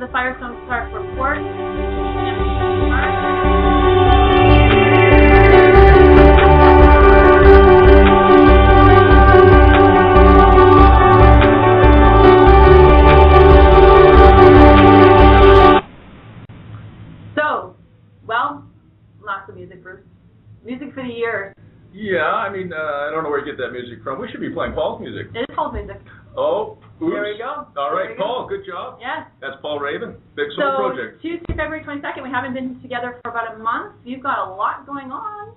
the Firestone Report. So, well, lots of music, Bruce. Music for the year. Yeah, I mean, I don't know where you get that music from. We should be playing Paul's music. It is Paul's music. Oh, oops. There we go. All right, Paul, good job. Yes. That's Paul Raven, Big Soul Project. Tuesday, February 22nd, we haven't been together for about a month. You've got a lot going on.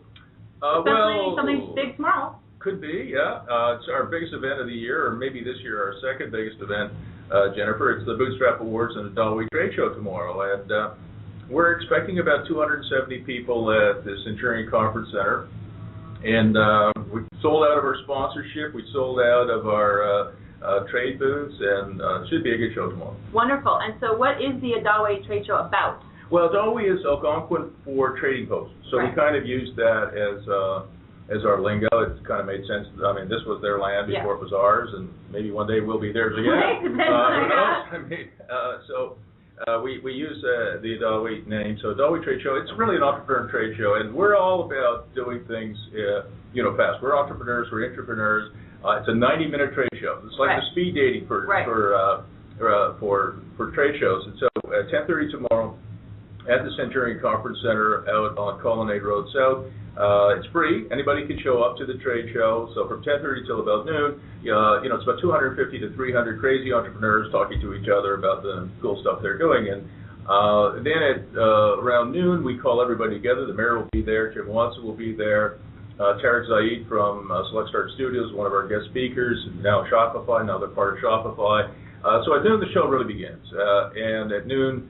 Well, something big tomorrow. Could be, yeah. It's our biggest event of the year, or maybe this year our second biggest event, Jennifer. It's the Bootstrap Awards and the Ottawa Trade Show tomorrow. And we're expecting about 270 people at the Centurion Conference Center. And we sold out of our sponsorship. We sold out of our trade booths, and it should be a good show tomorrow. Wonderful. And so what is the Ottawa Trade Show about? Well, Ottawa is Algonquin for trading posts. So we kind of used that as our lingo. It kind of made sense. I mean, this was their land before it was ours, and maybe one day we'll be theirs again. Who knows? I mean, we use the Ottawa name. So Ottawa Trade Show, it's really an entrepreneur trade show, and we're all about doing things, fast. We're entrepreneurs. We're intrapreneurs. It's a 90-minute trade show. It's like the speed dating for trade shows. And so at 10:30 tomorrow at the Centurion Conference Center out on Colonnade Road South. It's free. Anybody can show up to the trade show. So from 10:30 till about noon, it's about 250 to 300 crazy entrepreneurs talking to each other about the cool stuff they're doing. And then at around noon, we call everybody together. The mayor will be there. Jim Watson will be there. Tarek Zaid from Select Start Studios, one of our guest speakers, now Shopify, now they're part of Shopify. So at noon, the show really begins. And at noon,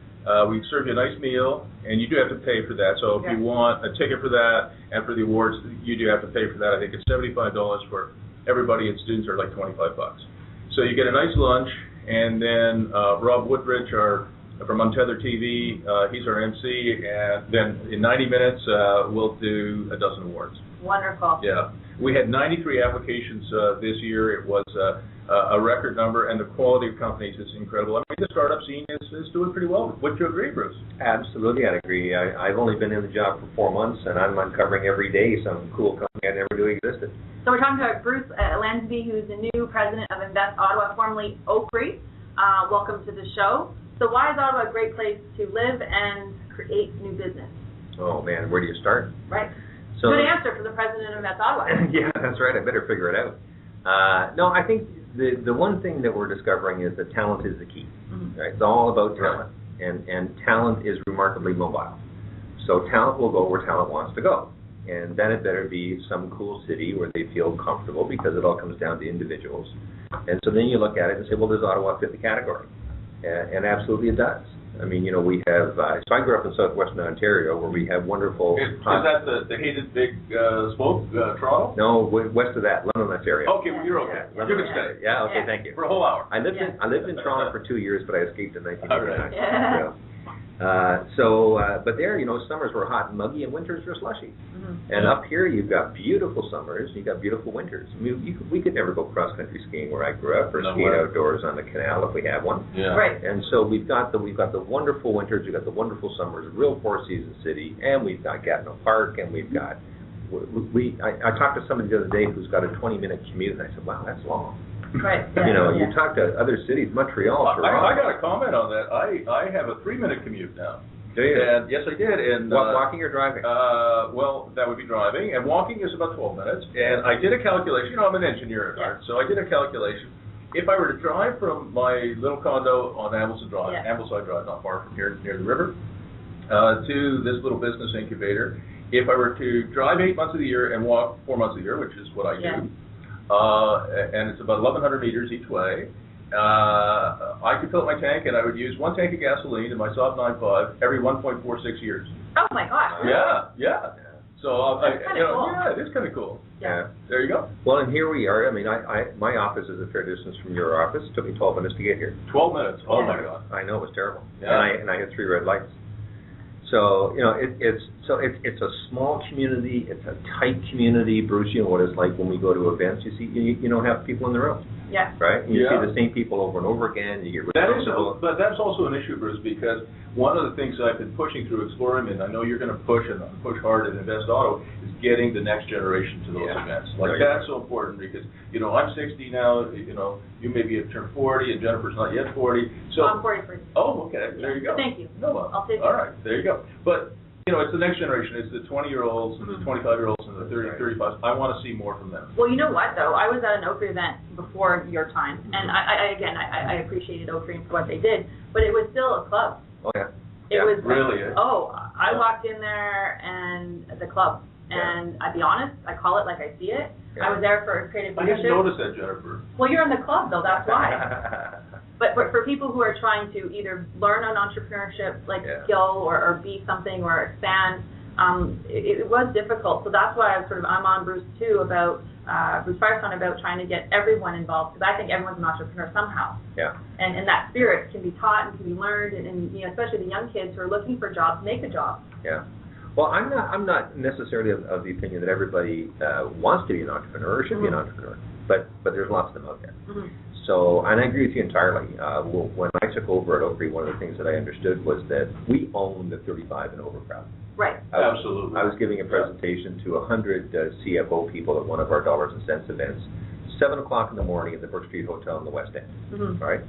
we serve you a nice meal, and you do have to pay for that. So if you want a ticket for that and for the awards, you do have to pay for that. I think it's $75 for everybody, and students are like $25. So you get a nice lunch, and then Rob Woodbridge, from Untethered TV, he's our MC, and then in 90 minutes, we'll do a dozen awards. Wonderful. Yeah. We had 93 applications this year. It was a record number, and the quality of companies is incredible. I mean, the startup scene is doing pretty well. Would you agree, Bruce? Absolutely, I'd agree. I've only been in the job for 4 months, and I'm uncovering every day some cool company I never knew existed. So we're talking to Bruce Lazenby, who's the new president of Invest Ottawa, formerly Oaktree. Welcome to the show. So why is Ottawa a great place to live and create new business? Oh, man, where do you start? Right. So, good answer for the president of Invest Ottawa. Yeah, that's right. I better figure it out. No, I think the one thing that we're discovering is that talent is the key. Mm-hmm. Right? It's all about talent, and talent is remarkably mobile. So talent will go where talent wants to go, and then it better be some cool city where they feel comfortable, because it all comes down to individuals. And so then you look at it and say, well, does Ottawa fit the category? And absolutely it does. I mean, we have, so I grew up in southwestern Ontario, where we have wonderful... Is that the hated big smoke, Toronto? No, west of that, London, Ontario. Okay, well, you're okay. You can stay. Yeah, okay, thank you. For a whole hour. I lived in Toronto for 2 years, but I escaped in 1989. Right. Yeah. But there, summers were hot and muggy, and winters were slushy. Mm-hmm. And up here, you've got beautiful summers, you've got beautiful winters. I mean, we could never go cross-country skiing where I grew up, or ski outdoors on the canal if we have one. Yeah. Right. And so we've got the wonderful winters, we've got the wonderful summers, real four-season city, and we've got Gatineau Park, and we've got... I talked to somebody the other day who's got a 20-minute commute, and I said, wow, that's long. Right. You talk to other cities, Montreal, Toronto. I got a comment on that. I have a 3-minute commute now. Do you? And yes, I did. And walking or driving? Well, that would be driving, and walking is about 12 minutes. And I did a calculation. I'm an engineer at heart, so I did a calculation. If I were to drive from my little condo on Ambleside Drive, not far from here, near the river, to this little business incubator, if I were to drive 8 months of the year and walk 4 months of the year, which is what I do, and it's about 1,100 meters each way, I could fill up my tank, and I would use 1 tank of gasoline in my Saab 9.5 every 1.46 years. Oh my gosh! Yeah. So that's cool. Yeah, it is kind of cool. Yeah. There you go. Well, and here we are. I mean, my office is a fair distance from your office. It took me 12 minutes to get here. 12 minutes. Oh my God. I know, it was terrible. Yeah. And I had 3 red lights. So it's a small community. It's a tight community. Bruce, you know what it's like when we go to events. You see, you don't have people in the room. Yeah. Right? You see the same people over and over again. You get but that's also an issue, Bruce, because one of the things I've been pushing through Exploring, and I know you're going to push hard at Invest Ottawa, is getting the next generation to those events. Like, that's so important because, I'm 60 now, you maybe have turned 40, and Jennifer's not yet 40. So I'm 43. Oh, okay, there you go. Thank you. No, I'll take it. All right, there you go. But, it's the next generation. It's the 20-year-olds and the 25-year-olds and the 30, 35s. I want to see more from them. Well, you know what, though? I was at an Oaktree event before your time, and I appreciated Oaktree for what they did, but it was still a club. Oh, yeah. It was really. I walked in there and the club, and I'll be honest, I call it like I see it. I was there for creative leadership. I didn't notice that, Jennifer. Well, you're in the club, though. That's why. But for people who are trying to either learn an entrepreneurship skill or be something or expand, it was difficult. So that's why I'm on Bruce too about Bruce Firestone about trying to get everyone involved, because I think everyone's an entrepreneur somehow. Yeah. And that spirit can be taught and can be learned, and especially the young kids who are looking for jobs, make a job. Yeah. Well, I'm not necessarily of the opinion that everybody wants to be an entrepreneur or should be an entrepreneur, but there's lots of them out there. So, and I agree with you entirely. When I took over at Oaktree, one of the things that I understood was that we own the 35 and over crowd. Right. Absolutely. I was giving a presentation to 100 CFO people at one of our Dollars and Cents events, 7 o'clock in the morning at the Brook Street Hotel in the West End. All right?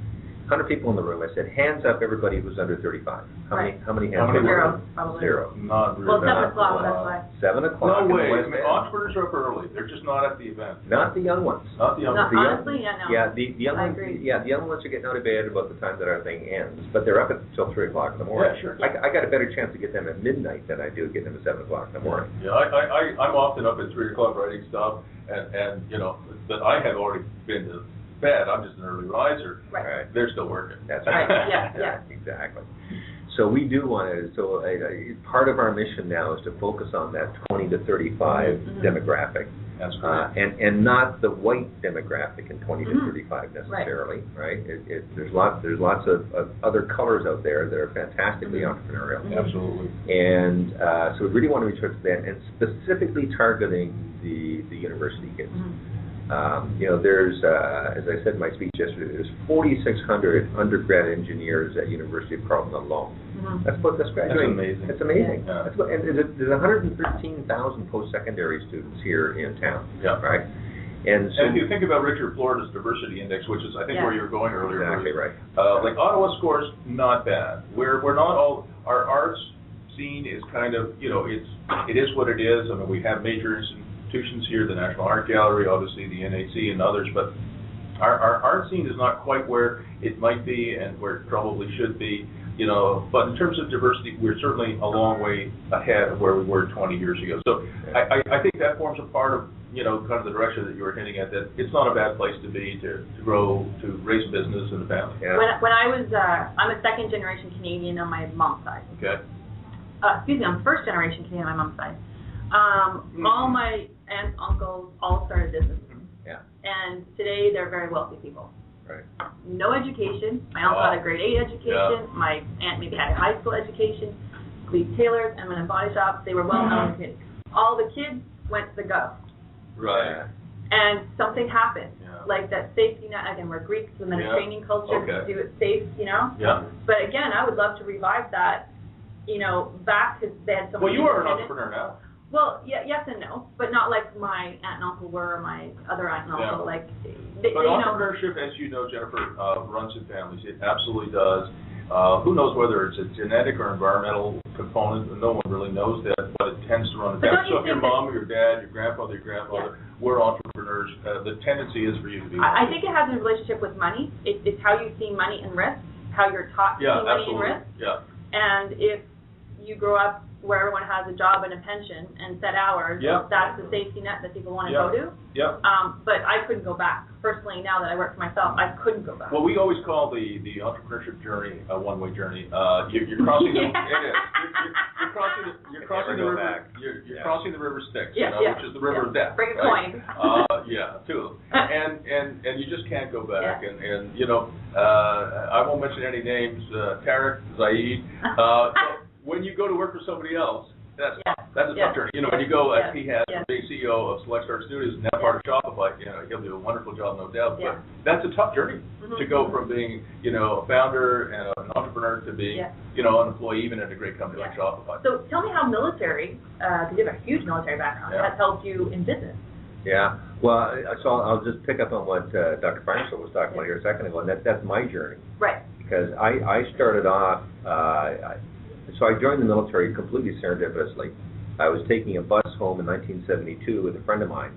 100 people in the room. I said, hands up, everybody who's under 35. How many hands? Zero, probably. Zero. Not really. Well, 7 o'clock, that's why. 7 o'clock. No way. Entrepreneurs are up early. They're just not at the event. Not the young ones. Not the young ones. Honestly, no. Yeah, the young I ones. agree. Yeah, the young ones are getting out of bed about the time that our thing ends, but they're up until 3 o'clock in the morning. Yeah, sure. I got a better chance to get them at midnight than I do getting them at 7 o'clock in the morning. Yeah, I'm often up at 3 o'clock writing stuff, and but I have already been to bed. I'm just an early riser. Right. They're still working. That's right. right. Yeah. Exactly. So we do want to. So part of our mission now is to focus on that 20 to 35 demographic. That's correct. And not the white demographic in 20 to 35 necessarily, right? There's lots of other colors out there that are fantastically entrepreneurial. Absolutely. And so we really want to reach out to that, and specifically targeting the university kids. There's, as I said in my speech yesterday, there's 4,600 undergrad engineers at University of Carleton alone. That's graduating. That's amazing. It's amazing. Yeah. And there's 113,000 post-secondary students here in town. Yeah. Right. And so, if you think about Richard Florida's diversity index, which is I think where you were going earlier. Exactly right. Like Ottawa scores not bad. We're not all our arts scene is kind of it is what it is. I mean, we have major institutions here, the National Art Gallery, obviously the NAC and others, but our art scene is not quite where it might be and where it probably should be, but in terms of diversity, we're certainly a long way ahead of where we were 20 years ago. So I think that forms a part of, kind of the direction that you were hinting at, that it's not a bad place to be, to grow, to raise a business and a family. Yeah. When I was, I'm a second generation Canadian on my mom's side. Okay. I'm first generation Canadian on my mom's side. All my aunts, uncles, all started businesses. Yeah. And today they're very wealthy people. Right. No education. My uncle had a grade 8 education. My aunt maybe had a high school education. We tailors and went in body shops. They were well-known kids. All the kids went to the Gov. Right. And something happened. Yeah. Like that safety net, again, we're Greeks, and then a training culture to do it safe, Yeah. But again, I would love to revive that, back to they had so much. Well, you are an entrepreneur now. Well, yes and no, but not like my aunt and uncle were, or my other aunt and uncle. Yeah. But entrepreneurship, as you know, Jennifer, runs in families. It absolutely does. Who knows whether it's a genetic or environmental component? No one really knows that, but it tends to run in families. So if your mom, or your dad, your grandfather, were entrepreneurs, the tendency is for you to be one. I think it has a relationship with money. It's how you see money and risk, how you're taught to see money and risk. Yeah. And if you grow up where everyone has a job and a pension and set hours, that's the safety net that people want to go to. Yeah. But I couldn't go back. Personally, now that I work for myself, I couldn't go back. Well, we always call the entrepreneurship journey a one-way journey. You're crossing the you're crossing the river. You're crossing the river Styx, which is the river of death. Bring a coin. Two of them. And you just can't go back. And I won't mention any names. Tarek, Zaid. When you go to work for somebody else, that's That's a tough journey. You know, when you go, as he has, being CEO of Select Start Studios, now part of Shopify, you know, he'll do a wonderful job, no doubt. But that's a tough journey to go from being, you know, a founder and an entrepreneur to being, you know, an employee even at a great company like Shopify. So tell me how military, because you have a huge military background, has helped you in business. Yeah. Well, so I'll just pick up on what Dr. Firestone was talking about here a second ago, and that's my journey. Right. Because I started off, so I joined the military completely serendipitously. I was taking a bus home in 1972 with a friend of mine,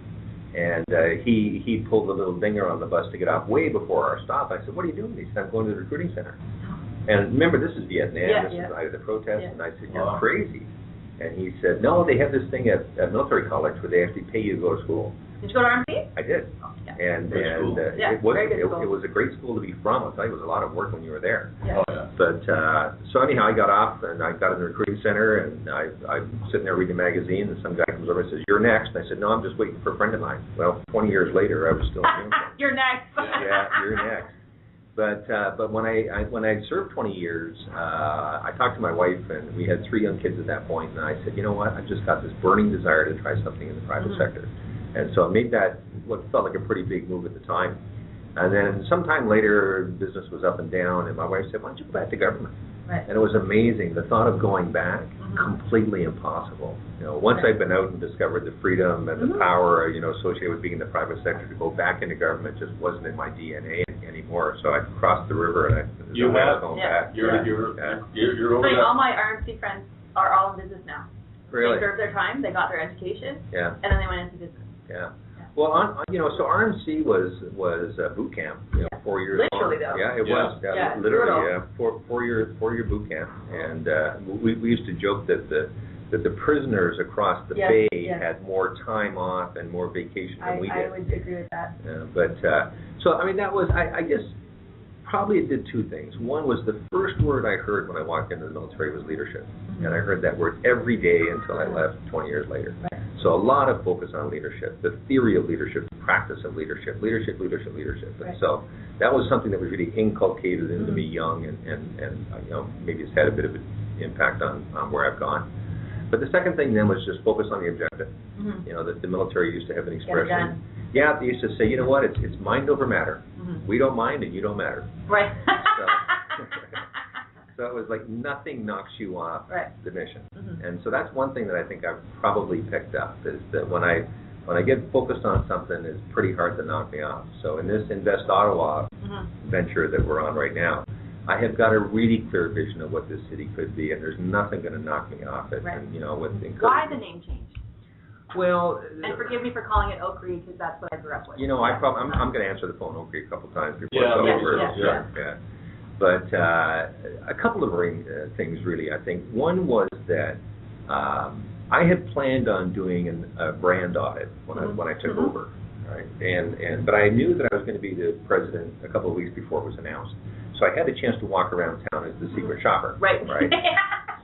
and he pulled a little dinger on the bus to get off way before our stop. I said, "What are you doing?" He said, "I'm going to the recruiting center." And remember, this is Vietnam. This is the height of the protest, and I said, "You're crazy." And he said, "No, they have this thing at military college where they actually pay you to go to school." Did you go to RMC? I did. And it was a great school to be from. I'll tell you, it was a lot of work when you were there. But so anyhow, I got off and I got in the recruiting center, and I'm sitting there reading a magazine, and some guy comes over and says, "You're next." And I said, "No, I'm just waiting for a friend of mine." Well, 20 years later, I was still doing it. You're next. You're next. But when I served 20 years, I talked to my wife, and we had 3 young kids at that point, and I said, "You know what? I've just got this burning desire to try something in the private sector." And so I made that what felt like a pretty big move at the time. And then sometime later, business was up and down, and my wife said, "Why don't you go back to government?" Right. And it was amazing. The thought of going back, completely impossible. You know, once I'd been out and discovered the freedom and the power, you know, associated with being in the private sector, to go back into government just wasn't in my DNA anymore. So I crossed the river, and I was going back. You're over there. All my RMC friends are all in business now. Really? They served their time, they got their education, and then they went into business. Yeah. Well, you know, so RMC was boot camp, you know, 4 years long. Literally, though. Yeah, it was. Yeah, literally, four-year boot camp, and we used to joke that the prisoners across the bay had more time off and more vacation than we did. I would agree with that. So I mean, that was I guess probably it did 2 things. One was the first word I heard when I walked into the military was leadership, and I heard that word every day until I left 20 years later. Right. So a lot of focus on leadership, the theory of leadership, the practice of leadership. And so that was something that was really inculcated into me young, and you know, maybe it's had a bit of an impact on where I've gone. But the second thing then was just focus on the objective. You know, the military used to have an expression. Yeah, they used to say, you know what, it's mind over matter. We don't mind and you don't matter. Right. So it was like nothing knocks you off the mission. And so that's one thing that I think I've probably picked up, is that when I get focused on something, it's pretty hard to knock me off. So in this Invest Ottawa venture that we're on right now, I have got a really clear vision of what this city could be, and there's nothing going to knock me off it. And, you know, with why the name change? Well, and forgive me for calling it Oak Creek, because that's what I grew up with. You know, I'm going to answer the phone Oak Creek a couple times before it's over. But a couple of things, really, I think. One was that I had planned on doing a brand audit when I took over, right? But I knew that I was going to be the president a couple of weeks before it was announced. So I had a chance to walk around town as the secret shopper. Right.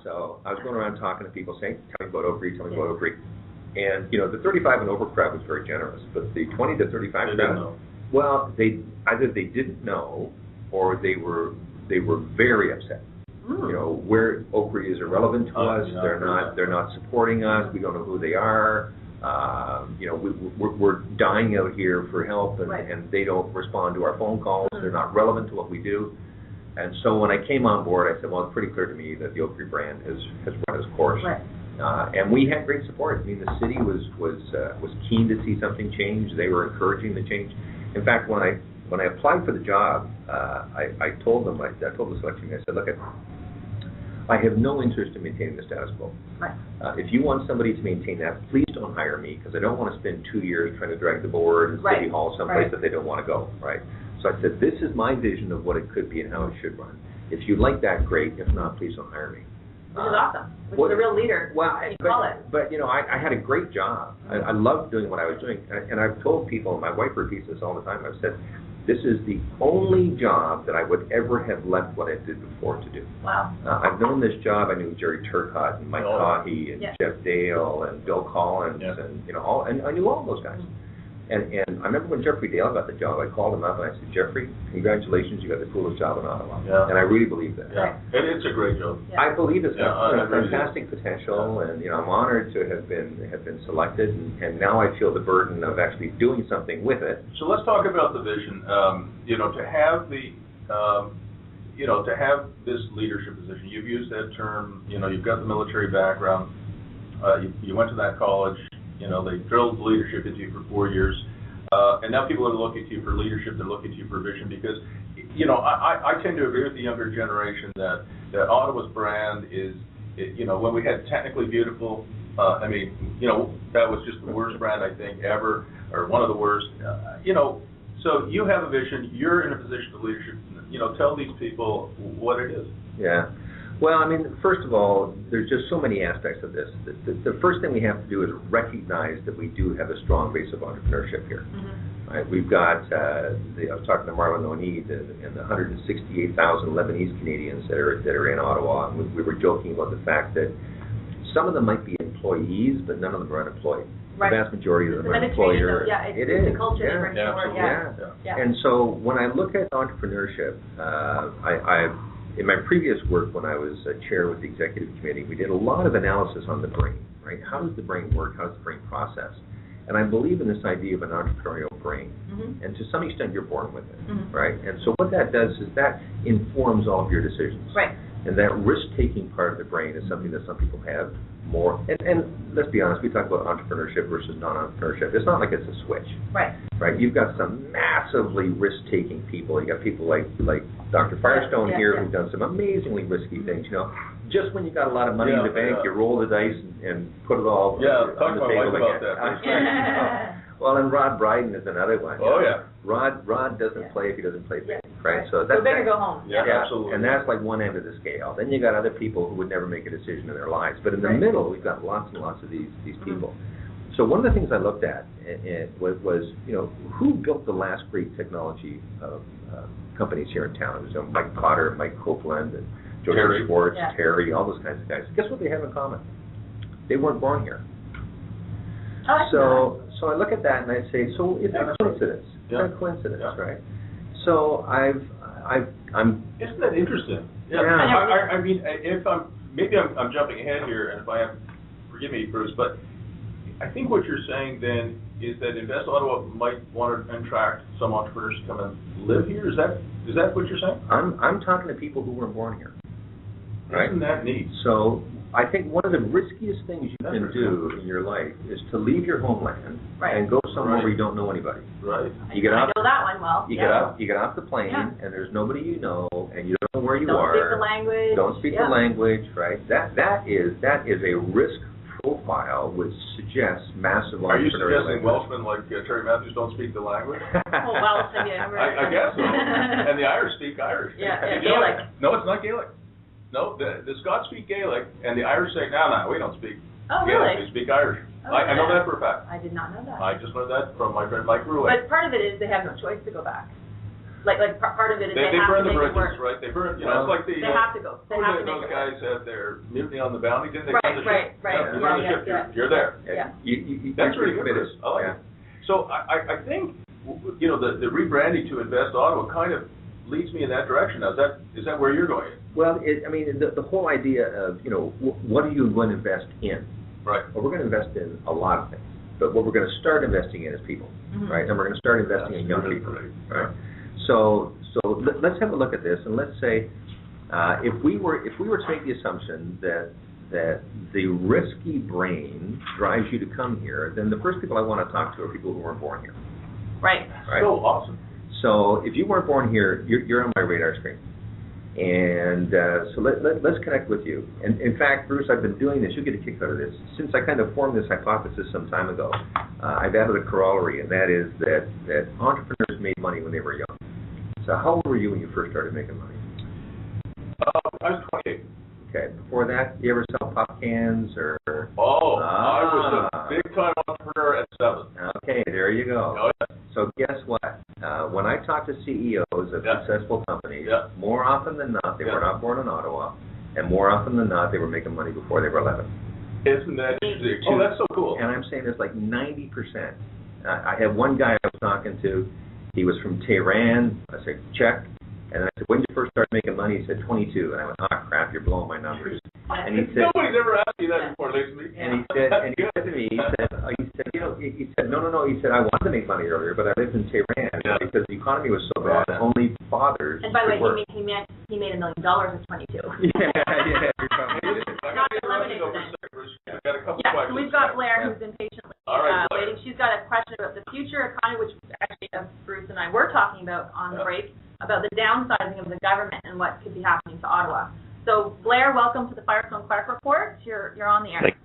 So I was going around talking to people, saying, "Tell me about Oak Creek, tell me about Oak Creek." And, you know, the 35 and over crowd was very generous, but the 20 to 35 crowd, well, either they didn't know, or they were very upset. You know, where Oak Creek is irrelevant to us. They're not supporting us. We don't know who they are. You know, we're dying out here for help, and they don't respond to our phone calls. They're not relevant to what we do. And so when I came on board, I said, well, it's pretty clear to me that the Oak Creek brand has run its course. And we had great support. I mean, the city was keen to see something change. They were encouraging the change. In fact, when I applied for the job, I told them, I told the selection committee, I said, look, I have no interest in maintaining the status quo. If you want somebody to maintain that, please don't hire me, because I don't want to spend 2 years trying to drag the board and City Hall someplace that they don't want to go. So I said, this is my vision of what it could be and how it should run. If you like that, great. If not, please don't hire me. Which is awesome. Which is a real leader. Well, but you know, I had a great job. I loved doing what I was doing, and I've told people, and my wife repeats this all the time. I've said, this is the only job that I would ever have left what I did before to do. Wow. I've known this job. I knew Jerry Turcotte and Mike Caughey and Jeff Dale and Bill Collins and you know and I knew all those guys. And I remember when Jeffrey Dale got the job, I called him up and I said, Jeffrey, congratulations, you got the coolest job in Ottawa. Yeah. And I really believe that. Yeah, and it's a great job. Yeah. I believe it's got really fantastic potential, and I'm honored to have been selected, and now I feel the burden of actually doing something with it. So let's talk about the vision. To have the to have this leadership position, you've used that term, you've got the military background, you went to that college, they drilled leadership into you for 4 years, and now people are looking to you for leadership, they're looking to you for vision, because, I tend to agree with the younger generation that Ottawa's brand is, when we had Technically Beautiful, that was just the worst brand, I think, ever, or one of the worst, so you have a vision, you're in a position of leadership, tell these people what it is. Yeah. Well, first of all, there's just so many aspects of this. The first thing we have to do is recognize that we do have a strong base of entrepreneurship here. Mm-hmm. Right? We've got, I was talking to Marlon O'Neill and the 168,000 Lebanese Canadians that are in Ottawa, and we were joking about the fact that some of them might be employees, but none of them are unemployed. Right. The vast majority of them are employed. Yeah, it's the culture they bring forward. Yeah. And so when I look at entrepreneurship, in my previous work, when I was chair with the executive committee, we did a lot of analysis on the brain, right? How does the brain work? How does the brain process? And I believe in this idea of an entrepreneurial brain. Mm-hmm. And to some extent, you're born with it, mm-hmm. right? And so what that does is that informs all of your decisions. Right. And that risk-taking part of the brain is something that some people have more. And let's be honest, we talk about entrepreneurship versus non-entrepreneurship. It's not like it's a switch. Right. Right. You've got some massively risk-taking people. You got people like Dr. Firestone here who've done some amazingly risky things. Just when you got a lot of money in the bank, you roll the dice and put it all on the table. Talk to my wife about that. Well, and Rod Bryden is another one. Oh, yeah. Rod doesn't play if he doesn't play big, right? So that's better go home. Yeah, absolutely. And that's like one end of the scale. Then you got other people who would never make a decision in their lives. But in the middle, we've got lots and lots of these people. Mm-hmm. So one of the things I looked at was who built the last great technology companies here in town? It was Mike Potter, Mike Copeland, and George Schwartz, Terry, all those kinds of guys. Guess what they have in common? They weren't born here. Oh, so I look at that and I say, so is that a coincidence? Yeah. Is that a coincidence, right? So I'm. Isn't that interesting? Yeah. I mean, if I'm jumping ahead here, and if I am, forgive me, Bruce, but I think what you're saying then is that Invest Ottawa might want to attract some entrepreneurs to come and live here. Is that what you're saying? I'm talking to people who weren't born here. Right? Isn't that neat? So I think one of the riskiest things you can do in your life is to leave your homeland and go somewhere where you don't know anybody. Right. You get I know that one well. You get off the plane and there's nobody you know and you don't know where you are. Don't speak the language. Don't speak the language, right? That is a risk profile which suggests massive entrepreneurial. Are you suggesting Welshmen like Terry Matthews don't speak the language? Welsh, yeah. I guess so. And the Irish speak Irish. Yeah, Gaelic. No, it's not Gaelic. No, the Scots speak Gaelic, and the Irish say, no, we don't speak Gaelic. Really? They speak Irish. Oh, I know that for a fact. I did not know that. I just learned that from my friend Mike Ruick. But part of it is they have no choice to go back. Like part of it is they have burn to the make bridges, it work. right? They burn, it's like the... They have to go. They have to make those it guys work. have their mutiny on the Bounty, didn't they? Right. You're on the ship, you're there. Yeah. That's really good for us. I like it. So I think, the rebranding to Invest Ottawa kind of leads me in that direction. Now, is that where you're going? Well, the whole idea of, what are you going to invest in? Right. Well, we're going to invest in a lot of things. But what we're going to start investing in is people, right? And we're going to start investing in young people, right? So let's have a look at this, and let's say if we were to make the assumption that the risky brain drives you to come here, then the first people I want to talk to are people who weren't born here. Right. So awesome. So if you weren't born here, you're on my radar screen. And so let's connect with you. And in fact, Bruce, I've been doing this. You'll get a kick out of this. Since I kind of formed this hypothesis some time ago, I've added a corollary, and that is that entrepreneurs made money when they were young. So how old were you when you first started making money? I was 28. Okay. Before that, you ever sell pop cans or? Oh, I was a big-time entrepreneur at 7. Okay, there you go. Oh, yeah. So guess what? When I talk to CEOs of successful companies, more often than not, they were not born in Ottawa, and more often than not, they were making money before they were 11. Isn't that interesting? Oh, that's so cool. And I'm saying it's like 90%. I had one guy I was talking to, he was from Tehran. I said, check. And then I said, when did you first start making money? He said, 22. And I went, oh, crap, you're blowing my numbers. And he said, nobody's ever asked you that before, Lazenby. And he said to me, he said, you know, he said, no. He said, I wanted to make money earlier, but I lived in Tehran because the economy was so bad. Only fathers. And by the way, work. he made $1 million at 22. Not eliminating that. Yeah, so we've got Blair who's been patiently waiting. She's got a question about the future economy, which actually Bruce and I were talking about on the break, about the downsizing of the government and what could be happening to Ottawa. So Blair, welcome to the Firestone Report. You're on the air.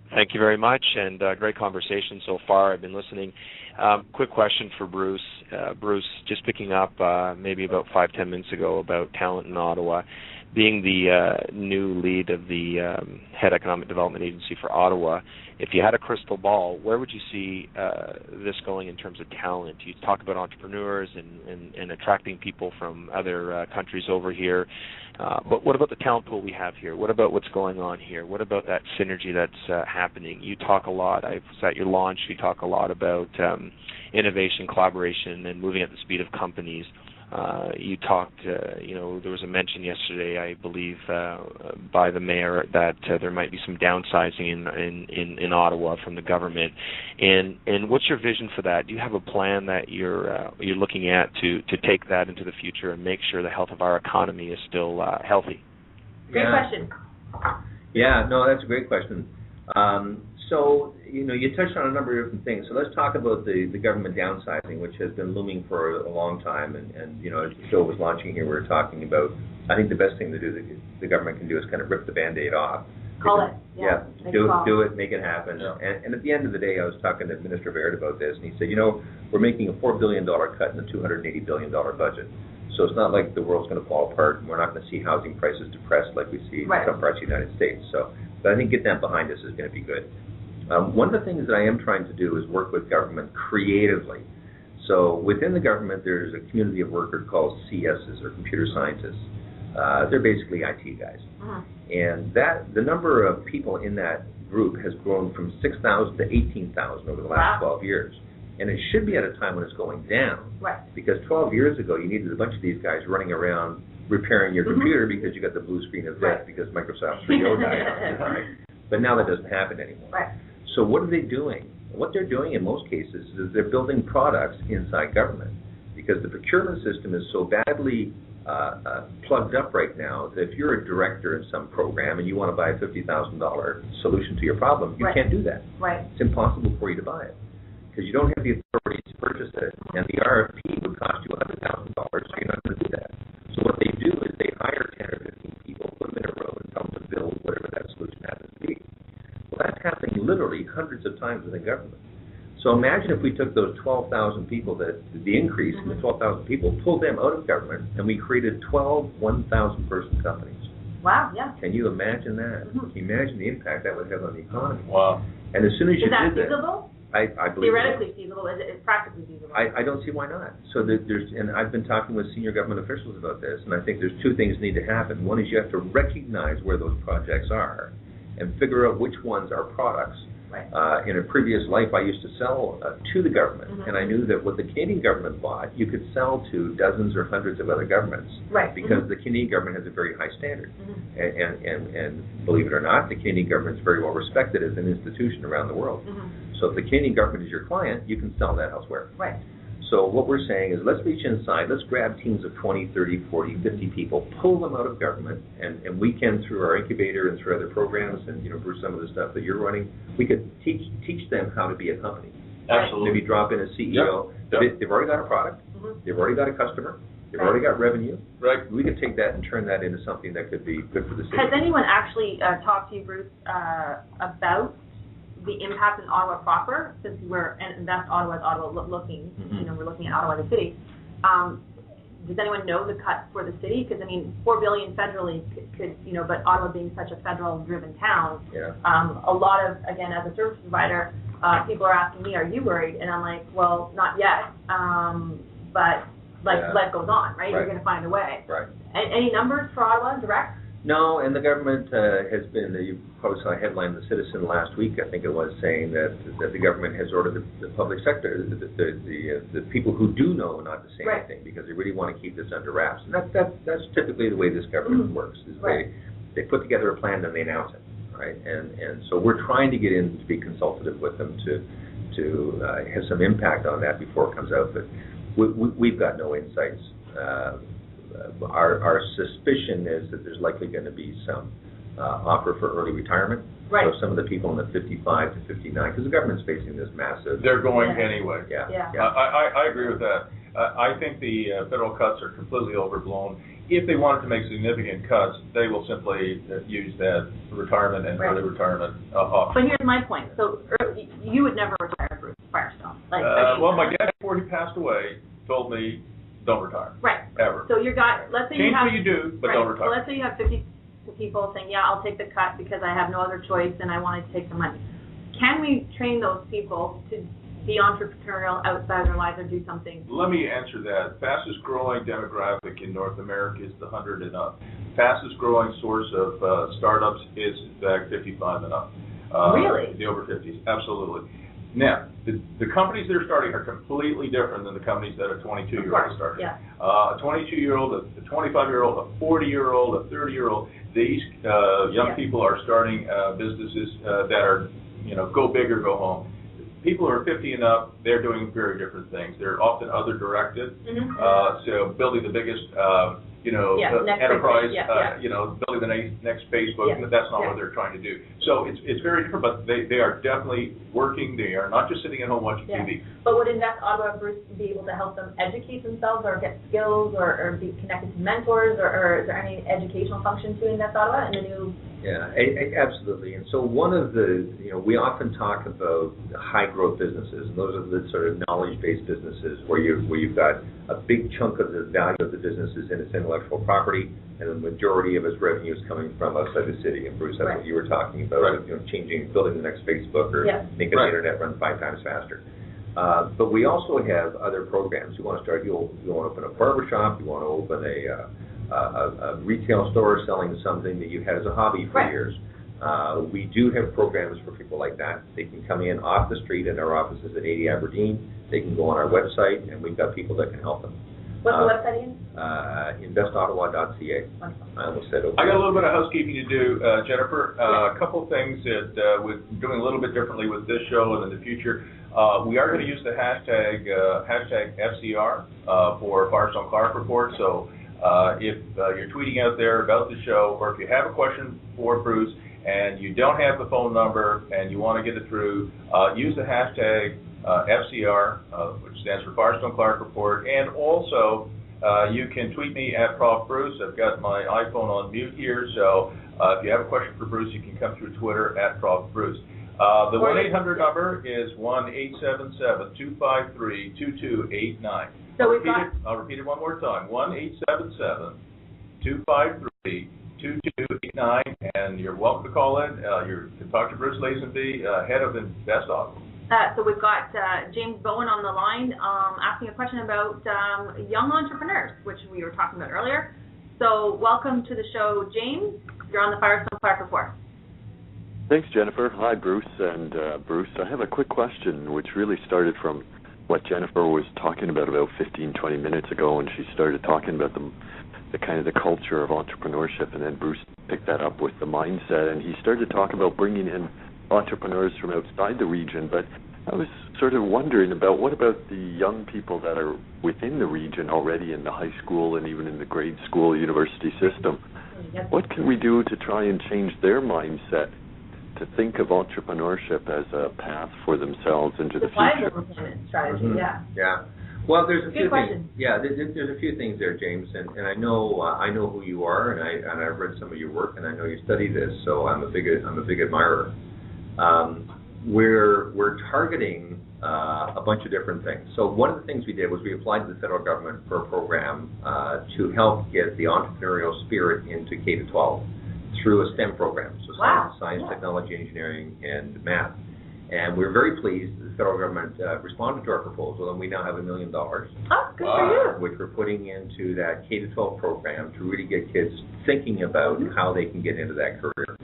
Thank you very much, and great conversation so far. I've been listening. Quick question for Bruce. Bruce, just picking up maybe about 5-10 minutes ago about talent in Ottawa. Being the new lead of the Head Economic Development Agency for Ottawa, if you had a crystal ball, where would you see this going in terms of talent? You talk about entrepreneurs and attracting people from other countries over here, but what about the talent pool we have here? What about what's going on here? What about that synergy that's happening? You talk a lot. I was at your launch. You talk a lot about innovation, collaboration, and moving at the speed of companies. You talked, there was a mention yesterday, I believe, by the mayor that there might be some downsizing in Ottawa from the government. And what's your vision for that? Do you have a plan that you're looking at to take that into the future and make sure the health of our economy is still healthy? Great question. Yeah, no, that's a great question. So, you touched on a number of different things. So let's talk about the government downsizing, which has been looming for a long time. And as the show was launching here, we were talking about, I think the best thing to do that the government can do is kind of rip the Band-Aid off. Call it. Yeah, do it, make it happen. Yeah. And at the end of the day, I was talking to Minister Baird about this, and he said, we're making a $4 billion cut in the $280 billion budget. So it's not like the world's going to fall apart, and we're not going to see housing prices depressed like we see in some parts of the United States. But I think getting that behind us is going to be good. One of the things that I am trying to do is work with government creatively. So within the government, there's a community of workers called CSs, or computer scientists. They're basically IT guys. And the number of people in that group has grown from 6,000 to 18,000 over the last 12 years. And it should be at a time when it's going down. Right. Because 12 years ago, you needed a bunch of these guys running around repairing your computer because you got the blue screen of death because Microsoft 3.0 died on. But now that doesn't happen anymore. Right. So what are they doing? What they're doing in most cases is they're building products inside government because the procurement system is so badly plugged up right now that if you're a director in some program and you want to buy a $50,000 solution to your problem, you can't do that. Right. It's impossible for you to buy it because you don't have the authority to purchase it, and the RFP would cost you $100,000, so you're not going to do that. So what they do is they hire 10 or 15 people, put them in a row, and tell them to build whatever that solution happens to be. Well, that's happening literally hundreds of times within government. So imagine if we took those 12,000 people, the increase in the 12,000 people, pulled them out of government, and we created 12 1,000-person companies. Wow, yeah. Can you imagine that? Can you imagine the impact that would have on the economy? Wow. And as soon as you did that... Is that feasible? I believe theoretically feasible. Is it practically feasible? I don't see why not. So and I've been talking with senior government officials about this, and I think there's two things need to happen. One is you have to recognize where those projects are and figure out which ones are products. Right. In a previous life, I used to sell to the government, and I knew that what the Canadian government bought, you could sell to dozens or hundreds of other governments, because the Canadian government has a very high standard. And believe it or not, the Canadian government is very well respected as an institution around the world. So if the Canadian government is your client, you can sell that elsewhere. Right. So what we're saying is let's reach inside, let's grab teams of 20, 30, 40, 50 people, pull them out of government, and we can, through our incubator and through other programs, and for some of the stuff that you're running, we could teach them how to be a company. Absolutely. Maybe drop in a CEO. Yep. They've already got a product. They've already got a customer. They've already got revenue. Right. We could take that and turn that into something that could be good for the city. Has anyone actually talked to you, Bruce, about the impact in Ottawa proper, since we're Invest Ottawa as Ottawa looking, we're looking at Ottawa as a city. Does anyone know the cut for the city? Because $4 billion federally could but Ottawa being such a federal-driven town, a lot of, again, as a service provider, people are asking me, "Are you worried?" And I'm like, "Well, not yet, but life goes on, right? You're going to find a way." Right. Any numbers for Ottawa direct? No, and the government has been, you probably saw a headline in the Citizen last week, I think it was, saying that the government has ordered the public sector, the people who do know not to say anything, because they really want to keep this under wraps. And that's typically the way this government works, is they put together a plan and they announce it, right? And so we're trying to get in to be consultative with them to have some impact on that before it comes out, but we've got no insights. Our suspicion is that there's likely going to be some offer for early retirement. Right. So some of the people in the 55 to 59, because the government's facing this massive. They're going anyway. Yeah. I agree with that. I think the federal cuts are completely overblown. If they wanted to make significant cuts, they will simply use that retirement and early retirement offer. But here's my point. So you would never retire, Bruce Firestone. Well, my dad, before he passed away, told me, don't retire. Right. Ever. So let's say Change you have. what you do, but don't retire. So let's say you have 50 people saying, yeah, I'll take the cut because I have no other choice and I want to take the money. Can we train those people to be entrepreneurial outside their lives or do something? Let me answer that. Fastest growing demographic in North America is the 100 and up. Fastest growing source of startups is, in fact, 55 and up. Really? The over 50s, absolutely. Now, the companies that are starting are completely different than the companies that a 22-year-old starting. Yeah. A 22-year-old, a 25-year-old, a 40-year-old, a 30-year-old, these young people are starting businesses that are, go big or go home. People who are 50 and up, they're doing very different things. They're often other directed. So building the biggest, enterprise, building the next Facebook, that's not what they're trying to do. So it's very different, but they are definitely working. They are not just sitting at home watching TV. But would Invest Ottawa, Bruce, be able to help them educate themselves or get skills or be connected to mentors, or is there any educational function to Invest Ottawa in the new? Yeah, absolutely. And so one of the, we often talk about high growth businesses, and those are the sort of knowledge-based businesses where you've got a big chunk of the value of the business is in its intellectual property, and the majority of its revenue is coming from outside the city. And Bruce, that's what you were talking about, building the next Facebook or making the internet run 5 times faster. But we also have other programs. You want to start, you want to open a barber shop, you want to open a retail store selling something that you had as a hobby for years. We do have programs for people like that. They can come in off the street in our offices at 80 Aberdeen. They can go on our website, and we've got people that can help them. What's the website again? InvestOttawa.ca. I almost said I got a little bit of housekeeping to do, Jennifer. A couple of things that we're doing a little bit differently with this show and in the future. We are going to use the hashtag FCR for Firestone Clark Report. So if you're tweeting out there about the show, or if you have a question for Bruce and you don't have the phone number and you want to get it through, use the hashtag FCR, which stands for Firestone Clark Report, and also you can tweet me at Prof. Bruce. I've got my iPhone on mute here, so if you have a question for Bruce, you can come through Twitter at Prof. Bruce. The 1-800 number is 1-877-253-2289. I'll repeat it one more time, 1-877-253-2289, and you're welcome to call in. You can talk to Bruce Lazenby, head of Invest Ottawa. So we've got James Bowen on the line asking a question about young entrepreneurs, which we were talking about earlier. So welcome to the show, James. You're on the Firestone Clark Report. Thanks, Jennifer. Hi, Bruce. And Bruce, I have a quick question, which really started from what Jennifer was talking about 15, 20 minutes ago, and she started talking about the kind of the culture of entrepreneurship, and then Bruce picked that up with the mindset, and he started talking about bringing in entrepreneurs from outside the region. But I was sort of wondering about what about the young people that are within the region already in the high school and even in the grade school university system. What can we do to try and change their mindset to think of entrepreneurship as a path for themselves into the future? Strategy, Yeah. Well, there's a few question. things. Yeah, there's a few things there, James, and I know who you are, and I've read some of your work, and I know you study this, so I'm a big admirer. We're targeting a bunch of different things. So one of the things we did was we applied to the federal government for a program to help get the entrepreneurial spirit into K-12 through a STEM program, so science, technology, engineering, and math. And we're very pleased the federal government responded to our proposal, and we now have $1 million, Oh, good for you. which we're putting into that K-12 program to really get kids thinking about how they can get into that career.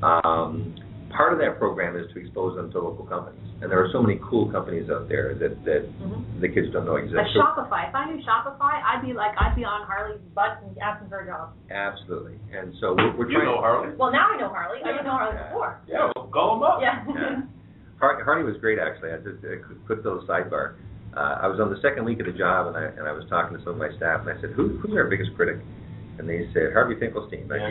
Part of that program is to expose them to local companies, and there are so many cool companies out there that the kids don't know exist. Like Shopify. If I knew Shopify, I'd be on Harley's butt and asking for a job. Absolutely, and so we're trying. You know Harley? Well, now I know Harley. I didn't know Harley before. Yeah, well, call him up. Yeah. Harley was great, actually. I just a quick little sidebar. I was on the second week of the job, and I was talking to some of my staff, and I said, "Who's our biggest critic?" And they said, "Harvey Finkelstein." I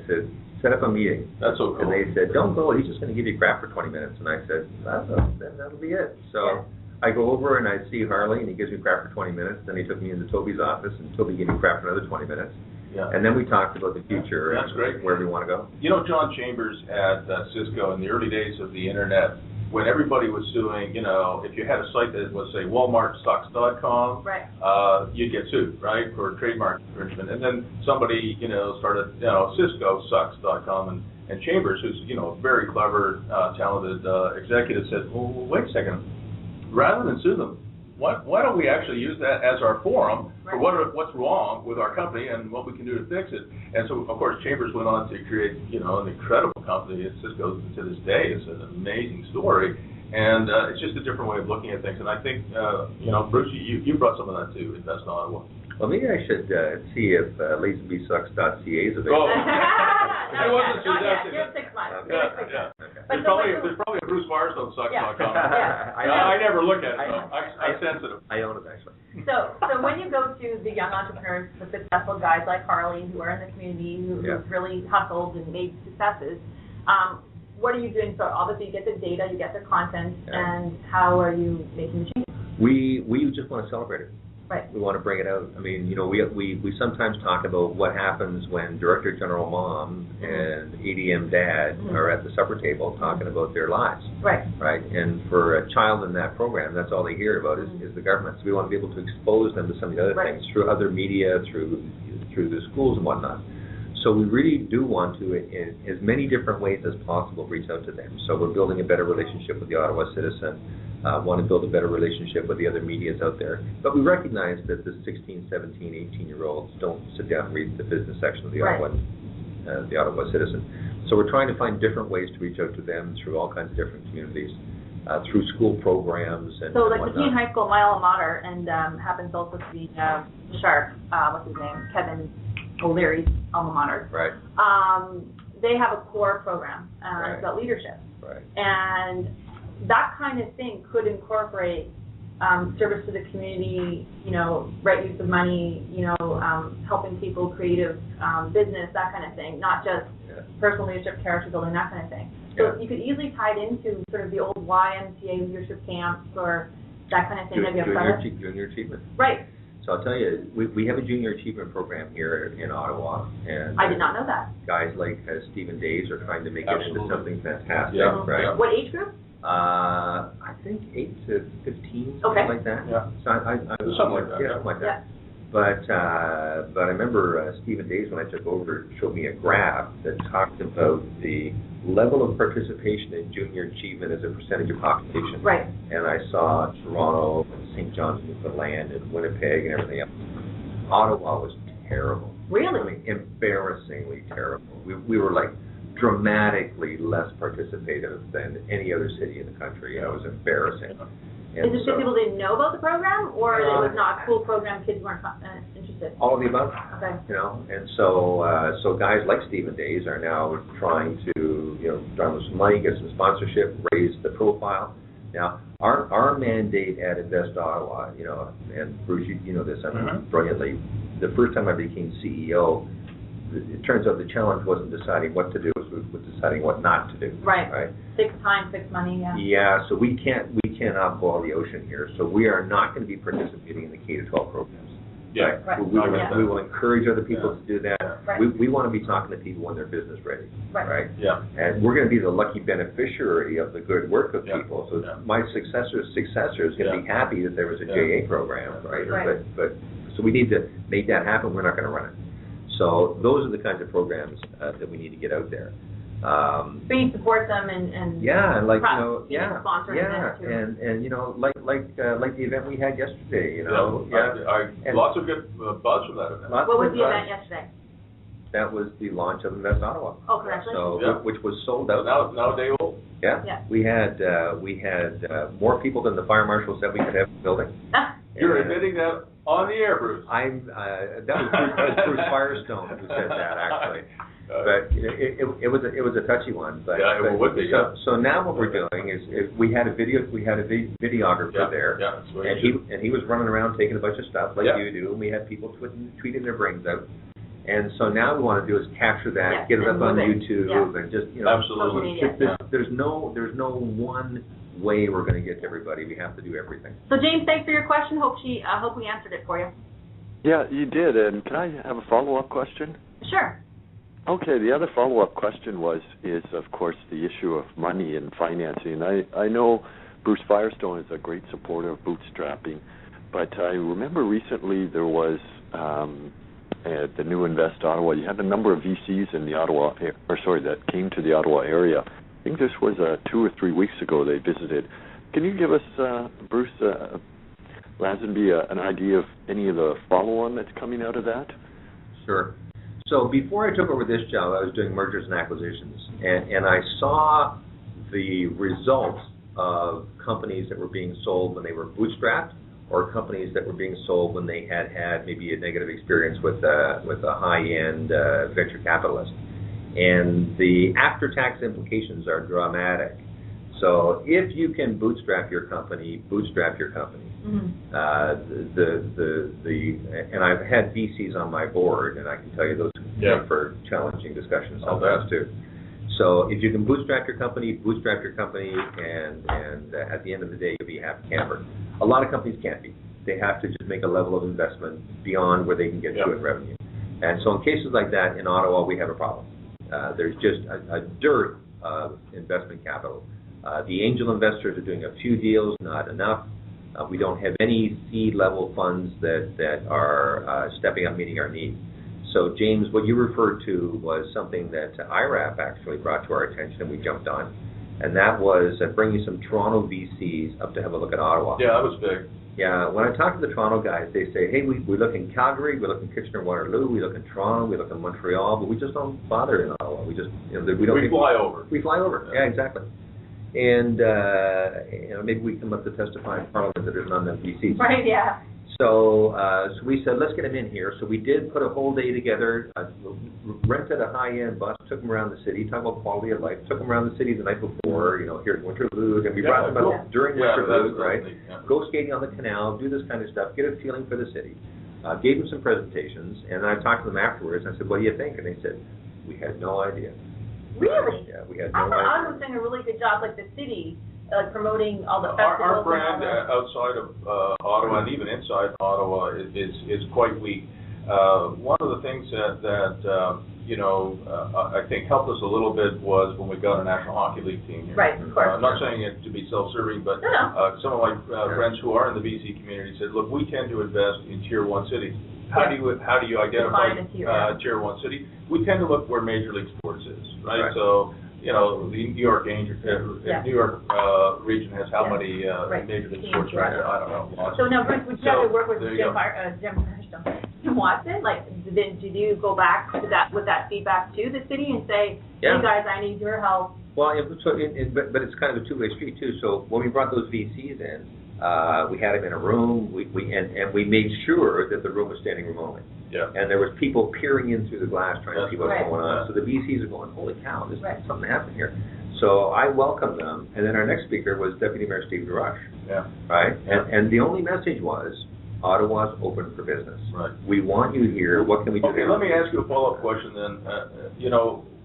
said, "Set up a meeting." That's so cool. And they said, "Don't go. He's just going to give you crap for 20 minutes." And I said, "That'll be it." So I go over and I see Harley, and he gives me crap for 20 minutes. Then he took me into Toby's office, and Toby gave me crap for another 20 minutes. Yeah. And then we talked about the future That's great. where we want to go. You know, John Chambers at Cisco in the early days of the internet, when everybody was doing, if you had a site that was, say, WalmartSucks.com, Right. You'd get sued, right, for trademark infringement. And then somebody, started, CiscoSucks.com, and Chambers, who's, a very clever, talented executive, said, well, wait a second, rather than sue them, why don't we actually use that as our forum for what's wrong with our company and what we can do to fix it? And so, of course, Chambers went on to create, an incredible company at Cisco to this day. It's an amazing story, and it's just a different way of looking at things. And I think, Bruce, you brought some of that to Invest Ottawa. Well, maybe I should see if LazenbySucks.ca is available. It wasn't suggested. You're 6 months. Yeah. Okay. There's probably a Bruce Firestone Sucks.com. Yeah. I never look at it, so I'm sensitive. I own it, actually. So when you go to the young entrepreneurs, the successful guys like Harley who are in the community, who've really hustled and made successes, what are you doing? So obviously you get the data, you get the content, and how are you making the change? We just want to celebrate it. Right. We want to bring it out. I mean, we sometimes talk about what happens when Director General Mom and ADM Dad are at the supper table talking about their lives. Right. Right. And for a child in that program, that's all they hear about is the government. So we want to be able to expose them to some of the other things through other media, through the schools and whatnot. So we really do want to, in as many different ways as possible, reach out to them. So we're building a better relationship with the Ottawa Citizen. Want to build a better relationship with the other medias out there. But we recognize that the 16, 17, 18-year-olds don't sit down and read the business section of the Ottawa Citizen. So we're trying to find different ways to reach out to them through all kinds of different communities, through school programs and so like whatnot. The Teen High School, my alma mater, and happens also to be Sharp, what's his name, Kevin O'Leary's alma mater. Right. They have a core program about leadership. Right. And that kind of thing could incorporate service to the community, right use of money, helping people, creative business, that kind of thing, not just personal leadership, character building, that kind of thing. So you could easily tie it into sort of the old YMCA leadership camps or that kind of thing. Junior achievement. Right. So I'll tell you, we have a junior achievement program here in Ottawa, and I did not know that. Guys like Stephen Days are trying to make it into something fantastic. Right. What age group? I think 8 to 15, something like that. Yeah. So something like that. Yeah, something like that. But I remember Stephen Days, when I took over, showed me a graph that talked about the level of participation in junior achievement as a percentage of population. Right. And I saw Toronto, and St. John's, Newfoundland, and Winnipeg, and everything else. Ottawa was terrible. Really? I mean, embarrassingly terrible. We were like dramatically less participative than any other city in the country. It was embarrassing. And is it just people didn't know about the program, or it was not a cool program, kids weren't interested? All of the above. Okay. And so guys like Stephen Days are now trying to, draw some money, get some sponsorship, raise the profile. Now, our mandate at Invest Ottawa, and Bruce, you know this, brilliantly, the first time I became CEO, it turns out the challenge wasn't deciding what to do, it was deciding what not to do. Right. Fix time, fix money, Yeah, so we cannot boil the ocean here. So we are not going to be participating in the K-12 programs. Yeah. Right. We will encourage other people to do that. Right. We want to be talking to people when they're business ready. Right. Yeah. And we're going to be the lucky beneficiary of the good work of people. So my successor's successor is going to be happy that there was a JA program, right? But so we need to make that happen. We're not going to run it. So those are the kinds of programs that we need to get out there. So you support them and yeah, and like sponsoring them too. and like the event we had yesterday, lots of good buzz from that event. What was the event yesterday? That was the launch of Invest Ottawa. Oh, congratulations! Which was sold out. Now a day old. Yeah. We had more people than the fire marshal said we could have in the building. You're admitting that on the air, Bruce. That was Bruce Firestone who said that actually. But it was a touchy one. But, it would be. So now what we're doing is we had a videographer there, and he was running around taking a bunch of stuff like you do, and we had people tweeting their brains out. And so now we want to do is capture that, get it up on YouTube, and just absolutely. There's no one way we're going to get to everybody. We have to do everything. So James, thanks for your question. Hope we answered it for you. Yeah, you did. And can I have a follow-up question? Sure. Okay, the other follow-up question is of course the issue of money and financing. I know Bruce Firestone is a great supporter of bootstrapping, but I remember recently there was at the new Invest Ottawa, you had a number of VCs in the that came to the Ottawa area. I think this was 2 or 3 weeks ago they visited. Can you give us, Bruce Lazenby, an idea of any of the follow-on that's coming out of that? Sure. So before I took over this job, I was doing mergers and acquisitions, and I saw the results of companies that were being sold when they were bootstrapped, or companies that were being sold when they had maybe a negative experience with a high-end venture capitalist. And the after-tax implications are dramatic. So if you can bootstrap your company, bootstrap your company. Mm-hmm. And I've had VCs on my board, and I can tell you those make for challenging discussions sometimes too. So if you can bootstrap your company, and at the end of the day, you'll be a happy camper. A lot of companies can't be. They have to just make a level of investment beyond where they can get to in revenue. And so in cases like that, in Ottawa, we have a problem. There's just a dearth of investment capital. The angel investors are doing a few deals, not enough. We don't have any seed-level funds that are stepping up meeting our needs. So, James, what you referred to was something that IRAP actually brought to our attention and we jumped on. And that was bringing some Toronto VCs up to have a look at Ottawa. Yeah, that was big. Yeah, when I talk to the Toronto guys, they say, hey, we look in Calgary, we look in Kitchener-Waterloo, we look in Toronto, we look in Montreal, but we just don't bother in Ottawa. We just, we fly over. We fly over, yeah exactly. And, maybe we come up to testify in Parliament that there's none of them VCs. Right, yeah. So we said, let's get them in here. So we did put a whole day together, rented a high-end bus, took them around the city, talking about quality of life, took them around the city the night before, here at Winterlude, and we brought them up during Winterlude, right? Yeah. Go skating on the canal, do this kind of stuff, get a feeling for the city. Gave them some presentations, and I talked to them afterwards, and I said, what do you think? And they said, we had no idea. Really? Yeah, we had no idea. I was doing a really good job, like the city, promoting all the Our festivals. brand outside of Ottawa and even inside Ottawa is quite weak. One of the things that I think helped us a little bit was when we got a National Hockey League team here. Right, of course. I'm not saying it to be self-serving, but some of my friends who are in the BC community said, look, we tend to invest in Tier 1 cities. How do you identify Tier 1 city? We tend to look where Major League Sports is, right? So, the New York New York region has how many Major League Sports right now? I don't know. So now, Bruce, would you have to work with Jim Watson? Like, did you go back to that with that feedback to the city and say, hey guys, I need your help? Well, but it's kind of a two-way street too. So when we brought those VCs in, we had them in a room. We made sure that the room was standing room only. Yeah. And there was people peering in through the glass trying to see what's going on. So the VCs are going, holy cow, there's something happening here. So I welcomed them, and then our next speaker was Deputy Mayor Steve DeRush. Yeah. Right? Yeah. And the only message was, Ottawa's open for business. Right. We want you here. What can we do? Okay, let me ask you a follow-up question then.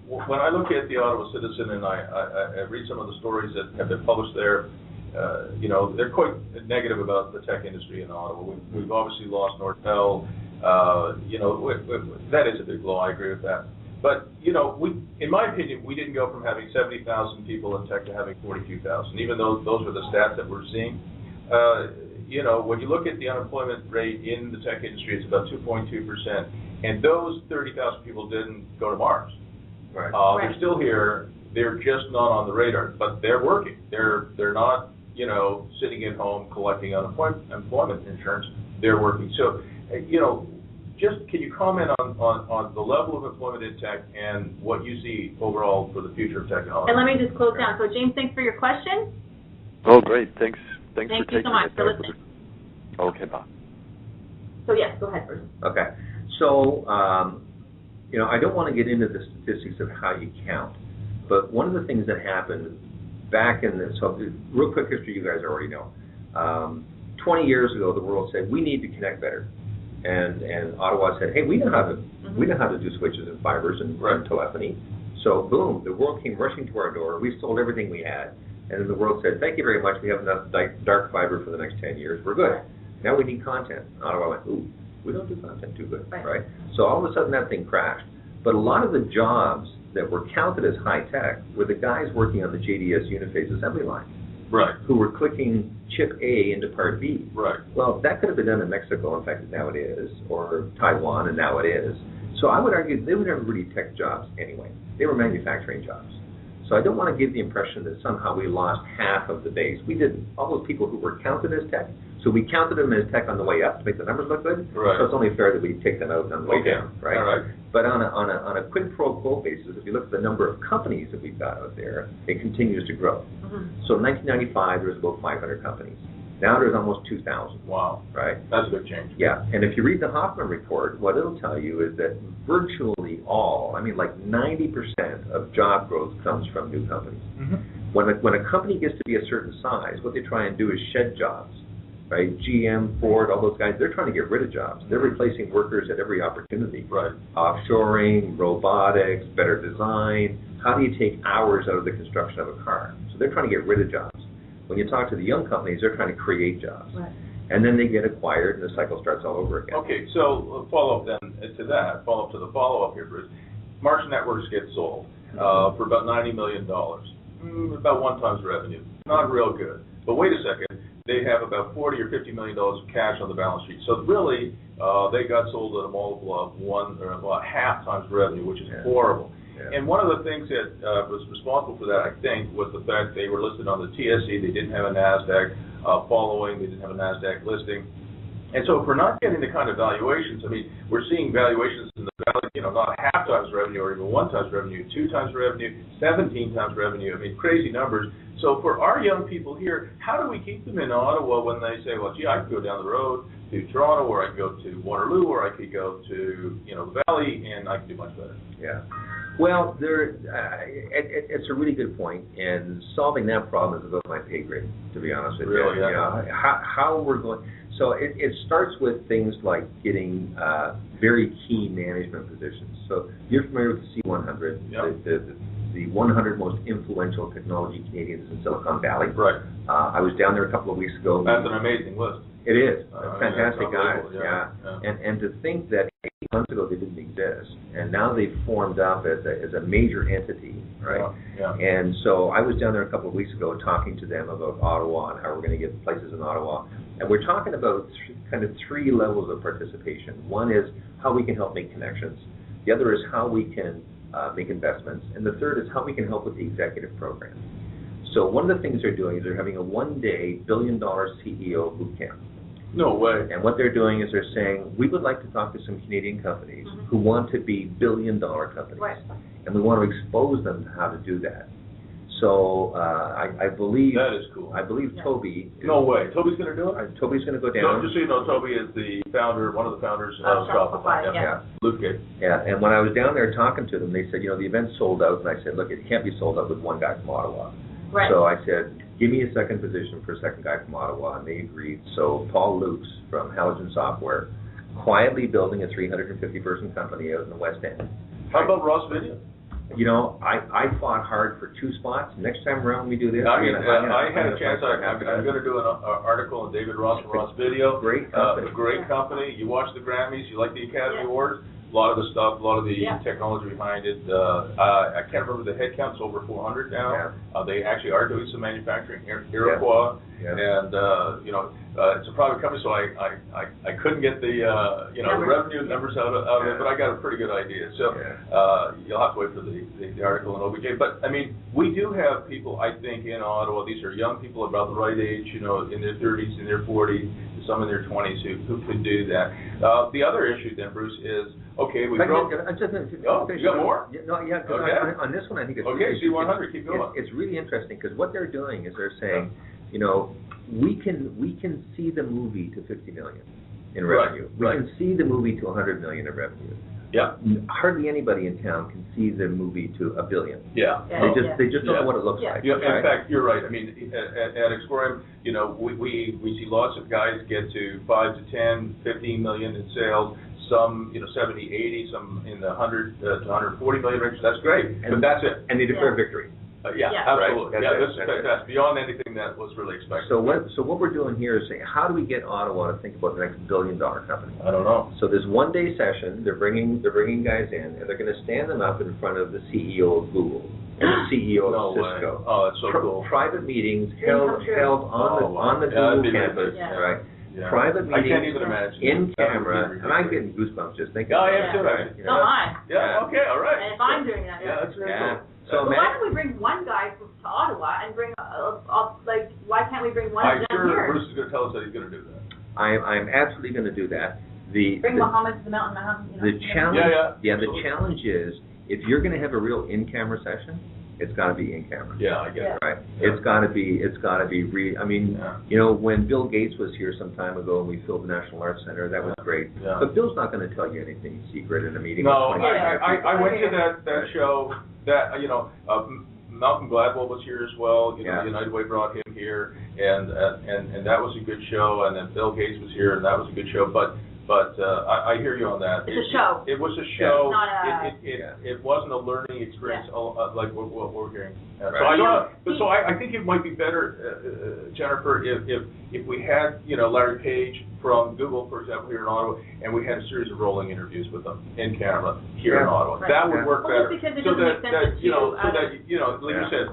When I look at the Ottawa Citizen and I read some of the stories that have been published there, they're quite negative about the tech industry in Ottawa. We've obviously lost Nortel. That is a big blow. I agree with that. But, in my opinion, we didn't go from having 70,000 people in tech to having 42,000, even though those are the stats that we're seeing. When you look at the unemployment rate in the tech industry, it's about 2.2%. And those 30,000 people didn't go to Mars. Right. They're still here. They're just not on the radar, but they're working. They're not, sitting at home collecting employment insurance. They're working. So, just can you comment on the level of employment in tech and what you see overall for the future of technology? And let me just close down. So, James, thanks for your question. Oh, great. Thanks for Thank you taking so much it. for listening. Okay, bye. So, yes, go ahead, Bruce. Okay. So, I don't want to get into the statistics of how you count, but one of the things that happened back in real quick history you guys already know. 20 years ago, the world said, we need to connect better. And Ottawa said, hey, we know how to do switches and fibers and telephony. So, boom, the world came rushing to our door. We sold everything we had. And then the world said, thank you very much. We have enough dark fiber for the next 10 years. We're good. Now we need content. Ottawa went, ooh, we don't do content too good, right? So all of a sudden that thing crashed. But a lot of the jobs that were counted as high-tech were the guys working on the JDS uniphase assembly line. Right. Who were clicking chip A into part B. Right. Well, that could have been done in Mexico, in fact, now it is, or Taiwan, and now it is. So I would argue they were never really tech jobs anyway. They were manufacturing jobs. So I don't want to give the impression that somehow we lost half of the base. We didn't. All those people who were counted as tech, so we counted them as tech on the way up to make the numbers look good. Right. So it's only fair that we take them out on the way down, right? All right. But on a quid pro quo basis, if you look at the number of companies that we've got out there, it continues to grow. So in 1995, there was about 500 companies. Now there's almost 2,000. Wow. Right? That's a big change. Yeah, and if you read the Hoffman report, what it'll tell you is that virtually all, like 90% of job growth comes from new companies. When a company gets to be a certain size, what they try and do is shed jobs, right? GM, Ford, all those guys, they're trying to get rid of jobs. They're replacing workers at every opportunity. Right. Offshoring, robotics, better design. How do you take hours out of the construction of a car? So they're trying to get rid of jobs. When you talk to the young companies, they're trying to create jobs. Right. And then they get acquired, and the cycle starts all over again. Okay, so follow-up then to that, follow-up to the follow-up here, Bruce. Marsh Networks get sold for about $90 million, about 1 time's revenue. Not real good. But wait a second, they have about $40 or $50 million of cash on the balance sheet. So really, they got sold at a multiple of 1 or about half times revenue, which is horrible. Yeah. And one of the things that was responsible for that, I think, was the fact they were listed on the TSE. They didn't have a NASDAQ following. They didn't have a NASDAQ listing. And so if we're not getting the kind of valuations, we're seeing valuations in the valley, not half times revenue or even 1 times revenue, 2 times revenue, 17 times revenue. Crazy numbers. So for our young people here, how do we keep them in Ottawa when they say, well, gee, I could go down the road to Toronto, or I could go to Waterloo, or I could go to, the Valley, and I could do much better? Yeah. Well, it's a really good point, and solving that problem is above my pay grade, to be honest with you. Really, yeah. How we're going. So it starts with things like getting very key management positions. So you're familiar with the C100, the 100 most influential technology Canadians in Silicon Valley. Right. I was down there a couple of weeks ago. That's an amazing list. It is. Fantastic guys. Yeah. And to think that 8 months ago they didn't exist, and now they've formed up as a major entity, right? Yeah. And so I was down there a couple of weeks ago talking to them about Ottawa and how we're going to get places in Ottawa. And we're talking about kind of 3 levels of participation. One is how we can help make connections. The other is how we can make investments. And the third is how we can help with the executive program. So one of the things they're doing is they're having a 1-day $1 billion CEO boot camp. No way. And what they're doing is they're saying, we would like to talk to some Canadian companies who want to be billion-dollar companies. Right. And we want to expose them to how to do that. So I believe... That is cool. I believe Toby... No way. Toby's going to do it? Toby's going to go down. Just so you know, Toby is the founder, one of the founders of Shopify. Yeah. Luke Gate. Yeah, and when I was down there talking to them, they said, the event's sold out. And I said, look, it can't be sold out with one guy from Ottawa. Right. So I said, give me a second position for a second guy from Ottawa, and they agreed. So Paul Lukes from Halogen Software, quietly building a 350-person company out in the West End. How about Ross Video? I fought hard for 2 spots. Next time around when we do this, I had a chance. I'm going to do an article on David Ross from Ross Video. Great company. A great company. You watch the Grammys. You like the Academy Awards. lot of the stuff, a lot of the technology behind it. I can't remember the headcount. It's over 400 now. They actually are doing some manufacturing here, Iroquois, and it's a private company, so I couldn't get the the revenue numbers out of it, but I got a pretty good idea. So you'll have to wait for the article in OBJ. But I mean, we do have people, I think, in Ottawa. These are young people about the right age, in their 30s, in their 40s, some in their 20s who could do that. The other issue then, Bruce, is we broke. You got more? On this one, I think it's C100, keep going. It's really interesting because what they're doing is they're saying, we can see the movie to 50 million in revenue. We can see the movie to 100 million in revenue. Yeah. Hardly anybody in town can see the movie to $1 billion. Yeah. They just don't know what it looks like. Yeah. In fact, you're right. I mean, at Explorum, we see lots of guys get to 5 to 10, 15 million in sales. Some, 70, 80, some in the 100 to 140 million range. That's great, but that's it. And they declare victory. Absolutely. Right. This is fantastic. Beyond anything that was really expected. So what we're doing here is saying, how do we get Ottawa to think about the next $1 billion company? I don't know. So this one-day session, they're bringing guys in, and they're going to stand them up in front of the CEO of Google and the CEO of Cisco. Oh, that's so cool. Private meetings held on the Google campus, right? Yeah. Private meetings, I can't even imagine. In camera, and I'm getting goosebumps just thinking. Oh, I am too. So am I. Yeah. Okay. All right. And if I'm doing that, that's very cool. So why don't we bring one guy to Ottawa and bring why can't we bring one down here? I'm sure Bruce is going to tell us that he's going to do that. I'm absolutely going to do that. Bring Muhammad to the mountain. The challenge, the challenge is if you're going to have a real in-camera session, it's got to be in camera. Yeah, I get it. Right. Yeah. It's got to be I mean, when Bill Gates was here some time ago and we filled the National Arts Center, that was great. Yeah. But Bill's not going to tell you anything secret in a meeting. No, I went to that show. That Malcolm Gladwell was here as well. United Way brought him here, and that was a good show. And then Bill Gates was here, and that was a good show. But I hear you on that. It's a show. It was a show. Yeah. It wasn't a learning experience like what we're hearing. Right. So I think it might be better, Jennifer, if we had Larry Page from Google, for example, here in Ottawa, and we had a series of rolling interviews with them in camera here in Ottawa. Right. That would work better. Because it doesn't make sense like you said,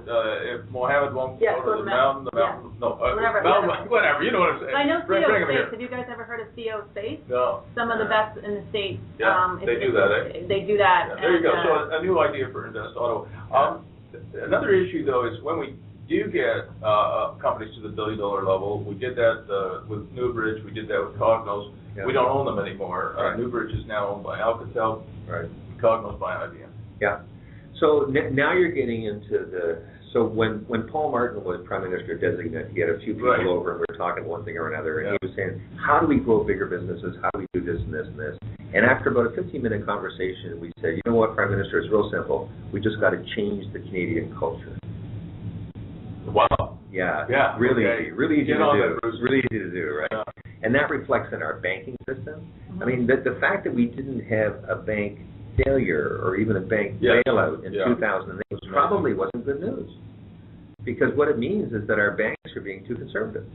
if Mohammed won't go to the mountain, whatever. You know what I'm saying. I know CO Space. Have you guys ever heard of CO Space? No. Some of the best in the States. Yeah, they do that. They do that. Yeah, there you go. So a new idea for Invest Ottawa. Another issue, though, is when we do get companies to the billion-dollar level, we did that with Newbridge, we did that with Cognos. Yeah. We don't own them anymore. Right. Newbridge is now owned by Alcatel. Right. Cognos by IBM. Yeah. So now you're getting into so when Paul Martin was Prime Minister designate, he had a few people over and we were talking one thing or another, and he was saying, how do we grow bigger businesses? How do we do this and this and this? And after about a 15-minute conversation, we said, you know what, Prime Minister, it's real simple. We just got to change the Canadian culture. Wow. Yeah. Really easy. Really easy to do. Really easy to do, right? Yeah. And that reflects in our banking system. Mm-hmm. I mean, the fact that we didn't have a bank failure or even a bank bailout in 2008 probably wasn't good news. Because what it means is that our banks are being too conservative.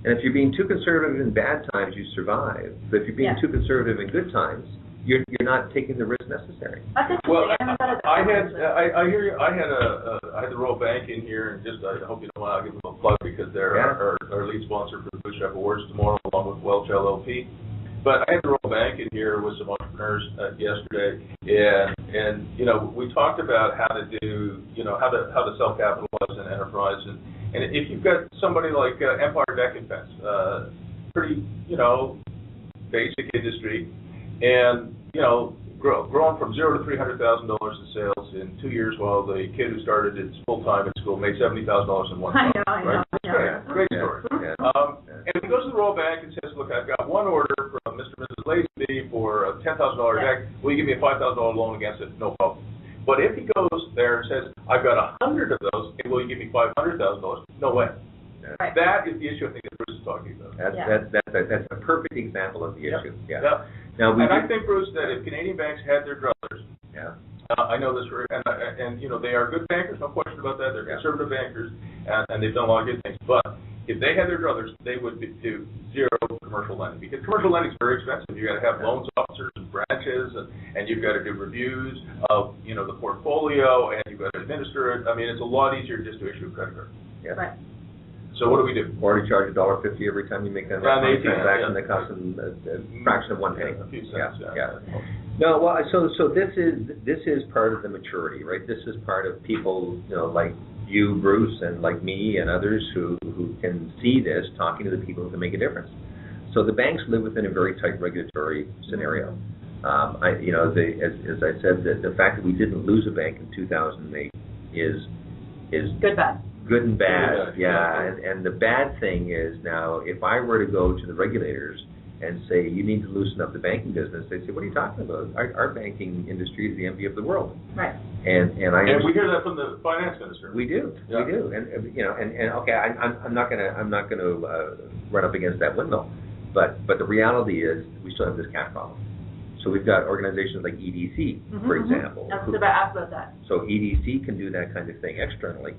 And if you're being too conservative in bad times, you survive. But if you're being too conservative in good times, you're not taking the risk necessary. Well, I hear you. I had the Royal Bank in here, and just I hope you don't mind, I'll give them a plug because they're our lead sponsor for the Blue Chef Awards tomorrow, along with Welch LLP. But I had the Royal Bank in here with some entrepreneurs yesterday, and we talked about how to do how to self-capitalize an enterprise, and if you've got somebody like Empire Deck and Fence, pretty basic industry, and growing from $0 to $300,000 in sales in 2 years, while the kid who started it full time at school made $70,000 in 1 month. I know. Great story. And if he goes to the Royal Bank and says, "Look, I've got one order from Mr. and Mrs. Lazenby for a $10,000 deck. Will you give me a $5,000 loan against it?" No problem. But if he goes there and says, "I've got 100 of those, and will you give me $500,000?" No way. Right. That is the issue I think that Bruce is talking about. That's a perfect example of the issue. Yeah. Now, I think, Bruce, that if Canadian banks had their druthers, I know this, and they are good bankers, no question about that. They're conservative bankers, and they've done a lot of good things. But if they had their druthers, they would do zero commercial lending, because commercial lending is very expensive. You got to have loans officers and branches, and you've got to do reviews of the portfolio, and you've got to administer it. I mean, it's a lot easier just to issue a credit card. Yeah. Right. So what do we do? Or to charge $1.50 every time you make that transaction that costs them a fraction of 1 penny. A few cents, yeah. No, well, so this is part of the maturity, right? This is part of people, like you, Bruce, and like me and others who can see this, talking to the people who can make a difference. So the banks live within a very tight regulatory scenario. As I said, the fact that we didn't lose a bank in 2008 is good, bad. Good and bad, yeah. And the bad thing is now, if I were to go to the regulators and say, you need to loosen up the banking business, they say, what are you talking about? Our banking industry is the envy of the world. Right. And we hear that from the finance minister. We do. And okay, I'm not gonna run up against that windmill, but the reality is we still have this cash problem. So we've got organizations like EDC, for example. I was about to ask about that. So EDC can do that kind of thing externally.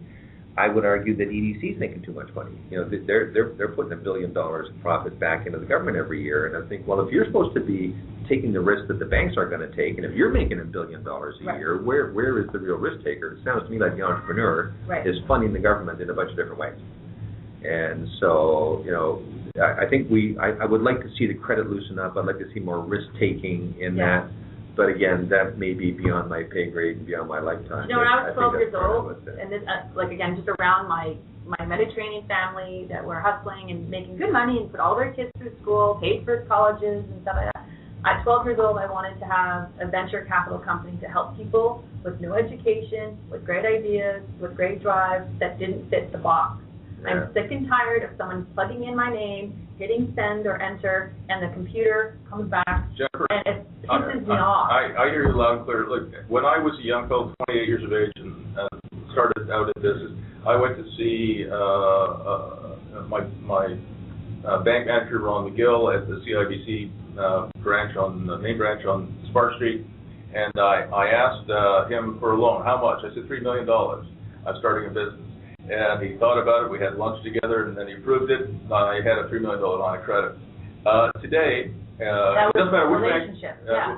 I would argue that EDC is making too much money. They're putting $1 billion of profit back into the government every year, and I think, well, if you're supposed to be taking the risk that the banks are going to take, and if you're making $1 billion a year, where is the real risk taker? It sounds to me like the entrepreneur is funding the government in a bunch of different ways. And so, I think I would like to see the credit loosen up. I'd like to see more risk taking in that. But again, that may be beyond my pay grade and beyond my lifetime. When I was 12 years old, and this, again, just around my Mediterranean family that were hustling and making good money and put all their kids through school, paid for colleges and stuff like that. At 12 years old, I wanted to have a venture capital company to help people with no education, with great ideas, with great drive that didn't fit the box. Yeah. I'm sick and tired of someone plugging in my name, hitting send or enter, and the computer comes back, Jennifer, and it pisses me off. I hear you loud and clear. Look, when I was a young fellow, 28 years of age, and started out in business, I went to see my bank manager, Ron McGill, at the CIBC main branch on Spark Street, and I asked him for a loan. How much? I said $3 million. I'm starting a business. And he thought about it. We had lunch together, and then he approved it. I had a $3 million line of credit. Today, it doesn't matter which bank.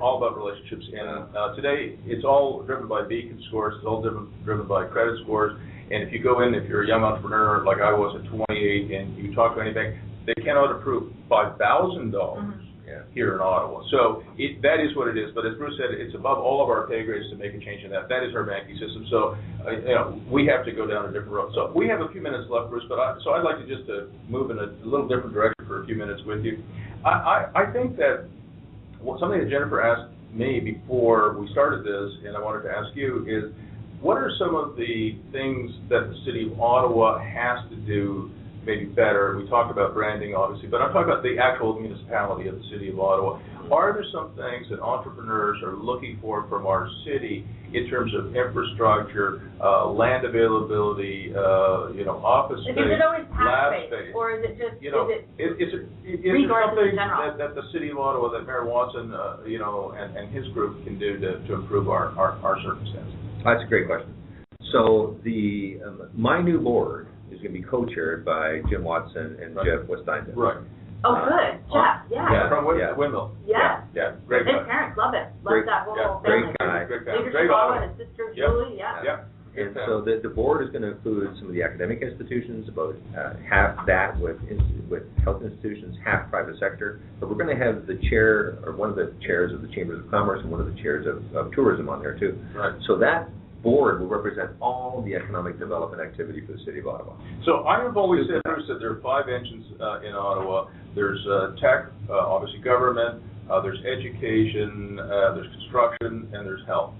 All about relationships. And today, it's all driven by beacon scores. It's all driven by credit scores. And if you go in, if you're a young entrepreneur like I was at 28, and you talk to any bank, they cannot approve $5,000 here in Ottawa. So that is what it is. But as Bruce said, it's above all of our pay grades to make a change in that. That is our banking system. So we have to go down a different road. So we have a few minutes left, Bruce. But I'd like to just move in a little different direction for a few minutes with you. I think that something that Jennifer asked me before we started this, and I wanted to ask you, is what are some of the things that the City of Ottawa has to do maybe better? We talked about branding, obviously, but I'm talking about the actual municipality of the City of Ottawa. Are there some things that entrepreneurs are looking for from our city in terms of infrastructure, land availability, office space, is it always lab space, space? or is it just is there something that the City of Ottawa, that Mayor Watson, and his group can do to improve our circumstances? That's a great question. So my new board is going to be co-chaired by Jim Watson and Jeff Westeinbeck. Right. Oh, good. Jeff, From Windmill. Yeah. Great guy. His parents love it. Love that whole family. Great guy. Leadership Ottawa and his sister Julie, And so the board is going to include some of the academic institutions, about half that with health institutions, half private sector. But we're going to have the chair, or one of the chairs of the Chambers of Commerce and one of the chairs of tourism on there too. Right. So that board will represent all the economic development activity for the City of Ottawa. So I have always said, Bruce, that there are 5 engines in Ottawa. There's tech, obviously government, there's education, there's construction, and there's health.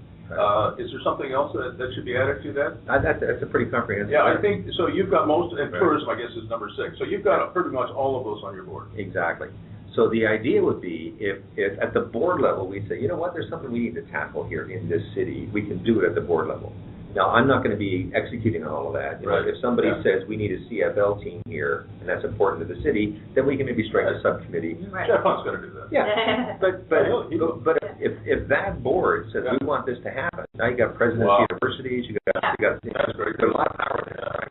Is there something else that should be added to that? That's a pretty comprehensive. Yeah, I think so. You've got most, and tourism, I guess, is number 6. So you've got pretty much all of those on your board. Exactly. So the idea would be, if at the board level we say, you know what, there's something we need to tackle here in this city, we can do it at the board level. Now, I'm not going to be executing on all of that. If somebody says we need a CFL team here, and that's important to the city, then we can maybe strike a subcommittee. Jeff Hunt's going to do that. Yeah. But if that board says we want this to happen, now you got presidents of universities, you got a lot of power there. Right?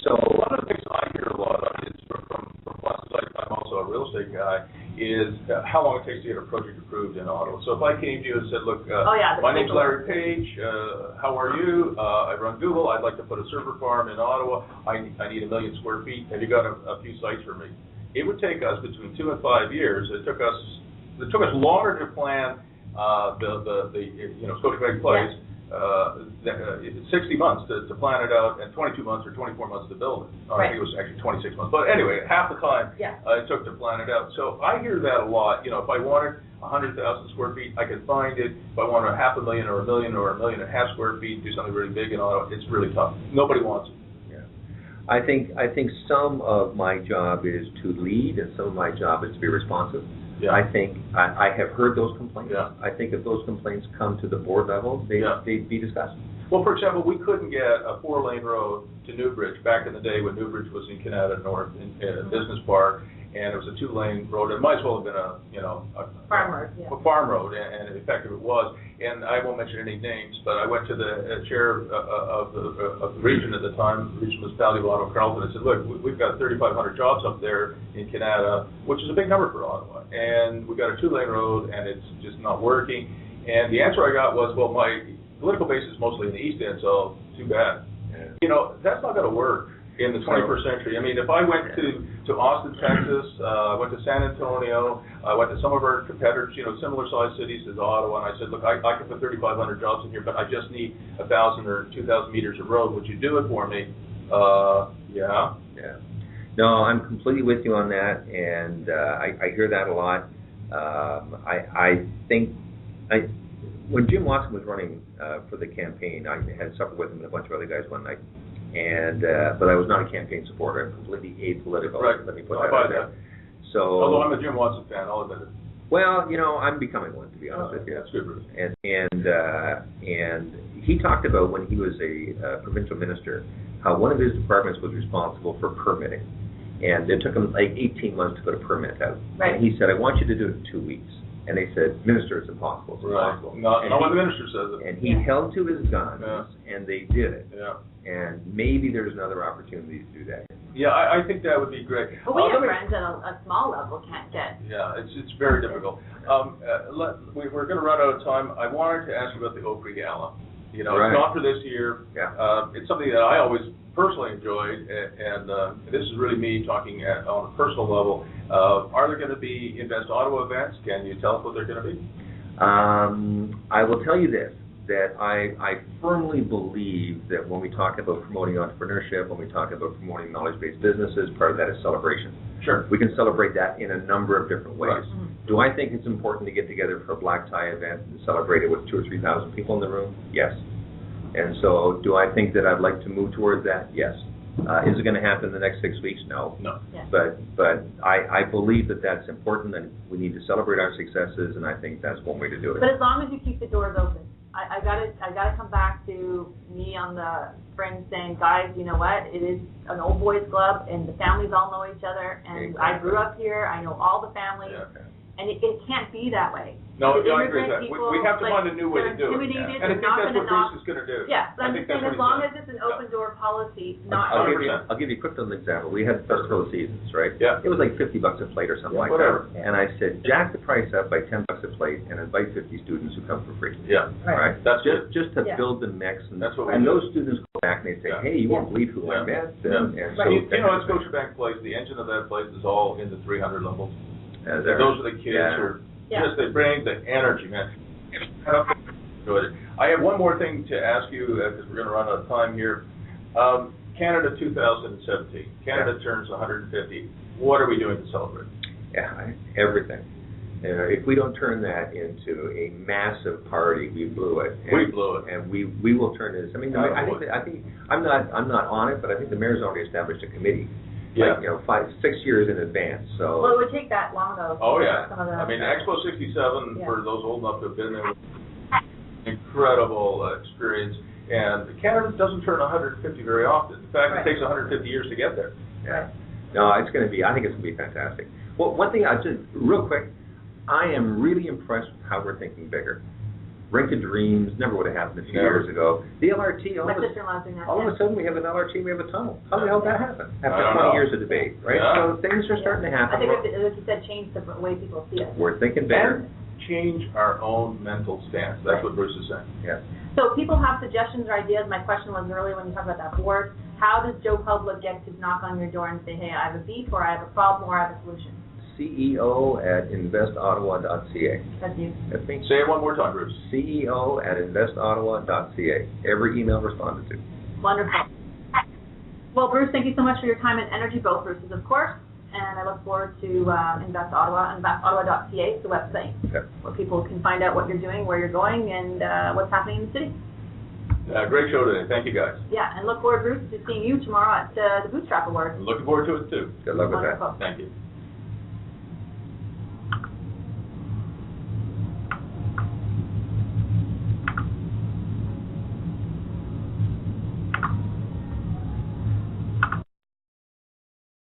So one of the things I hear a lot of is estate guy, is how long it takes to get a project approved in Ottawa. So if I came to you and said, look, my name's Larry Page, how are you? I run Google, I'd like to put a server farm in Ottawa, I need 1 million square feet, have you got a few sites for me? It would take us between 2 and 5 years. It took us longer to plan the Scotiabank Place, 60 months to plan it out, and 22 months or 24 months to build it. I think it was actually 26 months. But anyway, half the time it took to plan it out. So I hear that a lot. If I wanted 100,000 square feet, I could find it. If I wanted 500,000 or 1 million or 1.5 million square feet, do something really big in Ottawa, it's really tough. Nobody wants it. I think some of my job is to lead, and some of my job is to be responsive. Yeah. I think I have heard those complaints. Yeah. I think if those complaints come to the board level, they'd be discussed. Well, for example, we couldn't get a 4-lane road to Newbridge back in the day when Newbridge was in Canada North in a business park, and it was a 2-lane road. It might as well have been a farm road, a farm road, and in fact it was. And I won't mention any names, but I went to the chair of the region at the time, the regional municipality of Ottawa, Carleton, and said, look, we've got 3,500 jobs up there in Canada, which is a big number for Ottawa, and we've got a 2-lane road, and it's just not working. And the answer I got was, well, my political base is mostly in the East End, so too bad. Yeah. That's not going to work in the 21st century. I mean, if I went to Austin, Texas, I went to San Antonio, I went to some of our competitors, similar sized cities as Ottawa, and I said, look, I can put 3,500 jobs in here, but I just need 1,000 or 2,000 meters of road. Would you do it for me? Yeah. No, I'm completely with you on that, and I hear that a lot. I think when Jim Watson was running for the campaign, I had supper with him and a bunch of other guys one night. But I was not a campaign supporter. I'm completely apolitical. Right. Let me put that out there. So, although I'm a Jim Watson fan, I'll admit it. Well, I'm becoming one, to be honest with you. That's good, Bruce. And he talked about when he was a provincial minister how one of his departments was responsible for permitting, and it took him like 18 months to put a permit out. Right. And he said, "I want you to do it in 2 weeks." And they said, "Minister, it's impossible. It's impossible." Not when the minister says it. And he held to his guns, and they did it. Yeah. And maybe there's another opportunity to do that. Yeah, I think that would be great. But we have friends at a small level can't get. Yeah, it's very difficult. We're going to run out of time. I wanted to ask you about the Oaktree Gala. It's not for this year. Yeah. It's something that I always personally enjoyed, and this is really me talking on a personal level. Are there going to be Invest Ottawa events? Can you tell us what they're going to be? I will tell you this, that I firmly believe that when we talk about promoting entrepreneurship, when we talk about promoting knowledge-based businesses, part of that is celebration. Sure. We can celebrate that in a number of different ways. Right. Mm-hmm. Do I think it's important to get together for a black tie event and celebrate it with 2,000 or 3,000 people in the room? Yes. And so do I think that I'd like to move towards that? Yes. Is it going to happen in the next 6 weeks? No. Yeah. But I believe that that's important, and we need to celebrate our successes, and I think that's one way to do it. But as long as you keep the doors open. I gotta come back to me on the spring saying, guys, you know what? It is an old boys club, and the families all know each other, and I grew up here. I know all the families, and it can't be that way. No, I agree with that. We have to find a new way to do it. And I think that's what Bruce is going to do. Yeah, so I'm just saying as long as it's an open door policy, not. I'll give you a quick little example. We had the Festival of Seasons, right? Yeah. It was like $50 a plate or something like whatever. That. And I said, jack the price up by $10 a plate and invite 50 students who come for free. Yeah. Right. That's just to build the mix, and that's what those students go back and they say, hey, you won't believe who I met. And so at Scotiabank Place, the engine of that place is all in the 300 levels. Those are the kids who are. Just they bring the energy, man. I have one more thing to ask you because we're going to run out of time here. Canada 2017. Canada turns 150. What are we doing to celebrate? Yeah, everything. If we don't turn that into a massive party, we blew it. We blew it, and we will turn this. I mean, I think I'm not on it, but I think the mayor's already established a committee. Yeah. Like, 5-6 years in advance. So. Well, it would take that long though. Oh yeah. I mean, Expo 67 for those old enough to have been there, incredible experience. And Canada doesn't turn 150 very often. In fact, it takes 150 years to get there. Yeah. No, it's going to be. I think it's going to be fantastic. Well, one thing I just real quick, I am really impressed with how we're thinking bigger. Rink of Dreams never would have happened a few years ago. The LRT, My sister-in-law's doing that. all of a sudden we have an LRT, we have a tunnel. How the hell did that happen? After 20 years of debate, right? Yeah. So things are starting to happen. I think, like you said, change the way people see it. We're thinking bigger. And change our own mental stance. That's what Bruce is saying. Yeah. So people have suggestions or ideas. My question was earlier when you talked about that board, how does Joe Public get to knock on your door and say, hey, I have a beef, or I have a problem, or I have a solution? CEO@investottawa.ca. That's you. That's me. Say it one more time, Bruce. CEO@investottawa.ca. Every email responded to. Wonderful. Well, Bruce, thank you so much for your time and energy, both Bruce's, of course. And I look forward to Invest Ottawa. InvestOttawa.ca is the website, where people can find out what you're doing, where you're going, and what's happening in the city. Great show today. Thank you, guys. Yeah, and look forward, Bruce, to seeing you tomorrow at the Bootstrap Awards. I'm looking forward to it, too. Good luck with that. Wonderful. Thank you.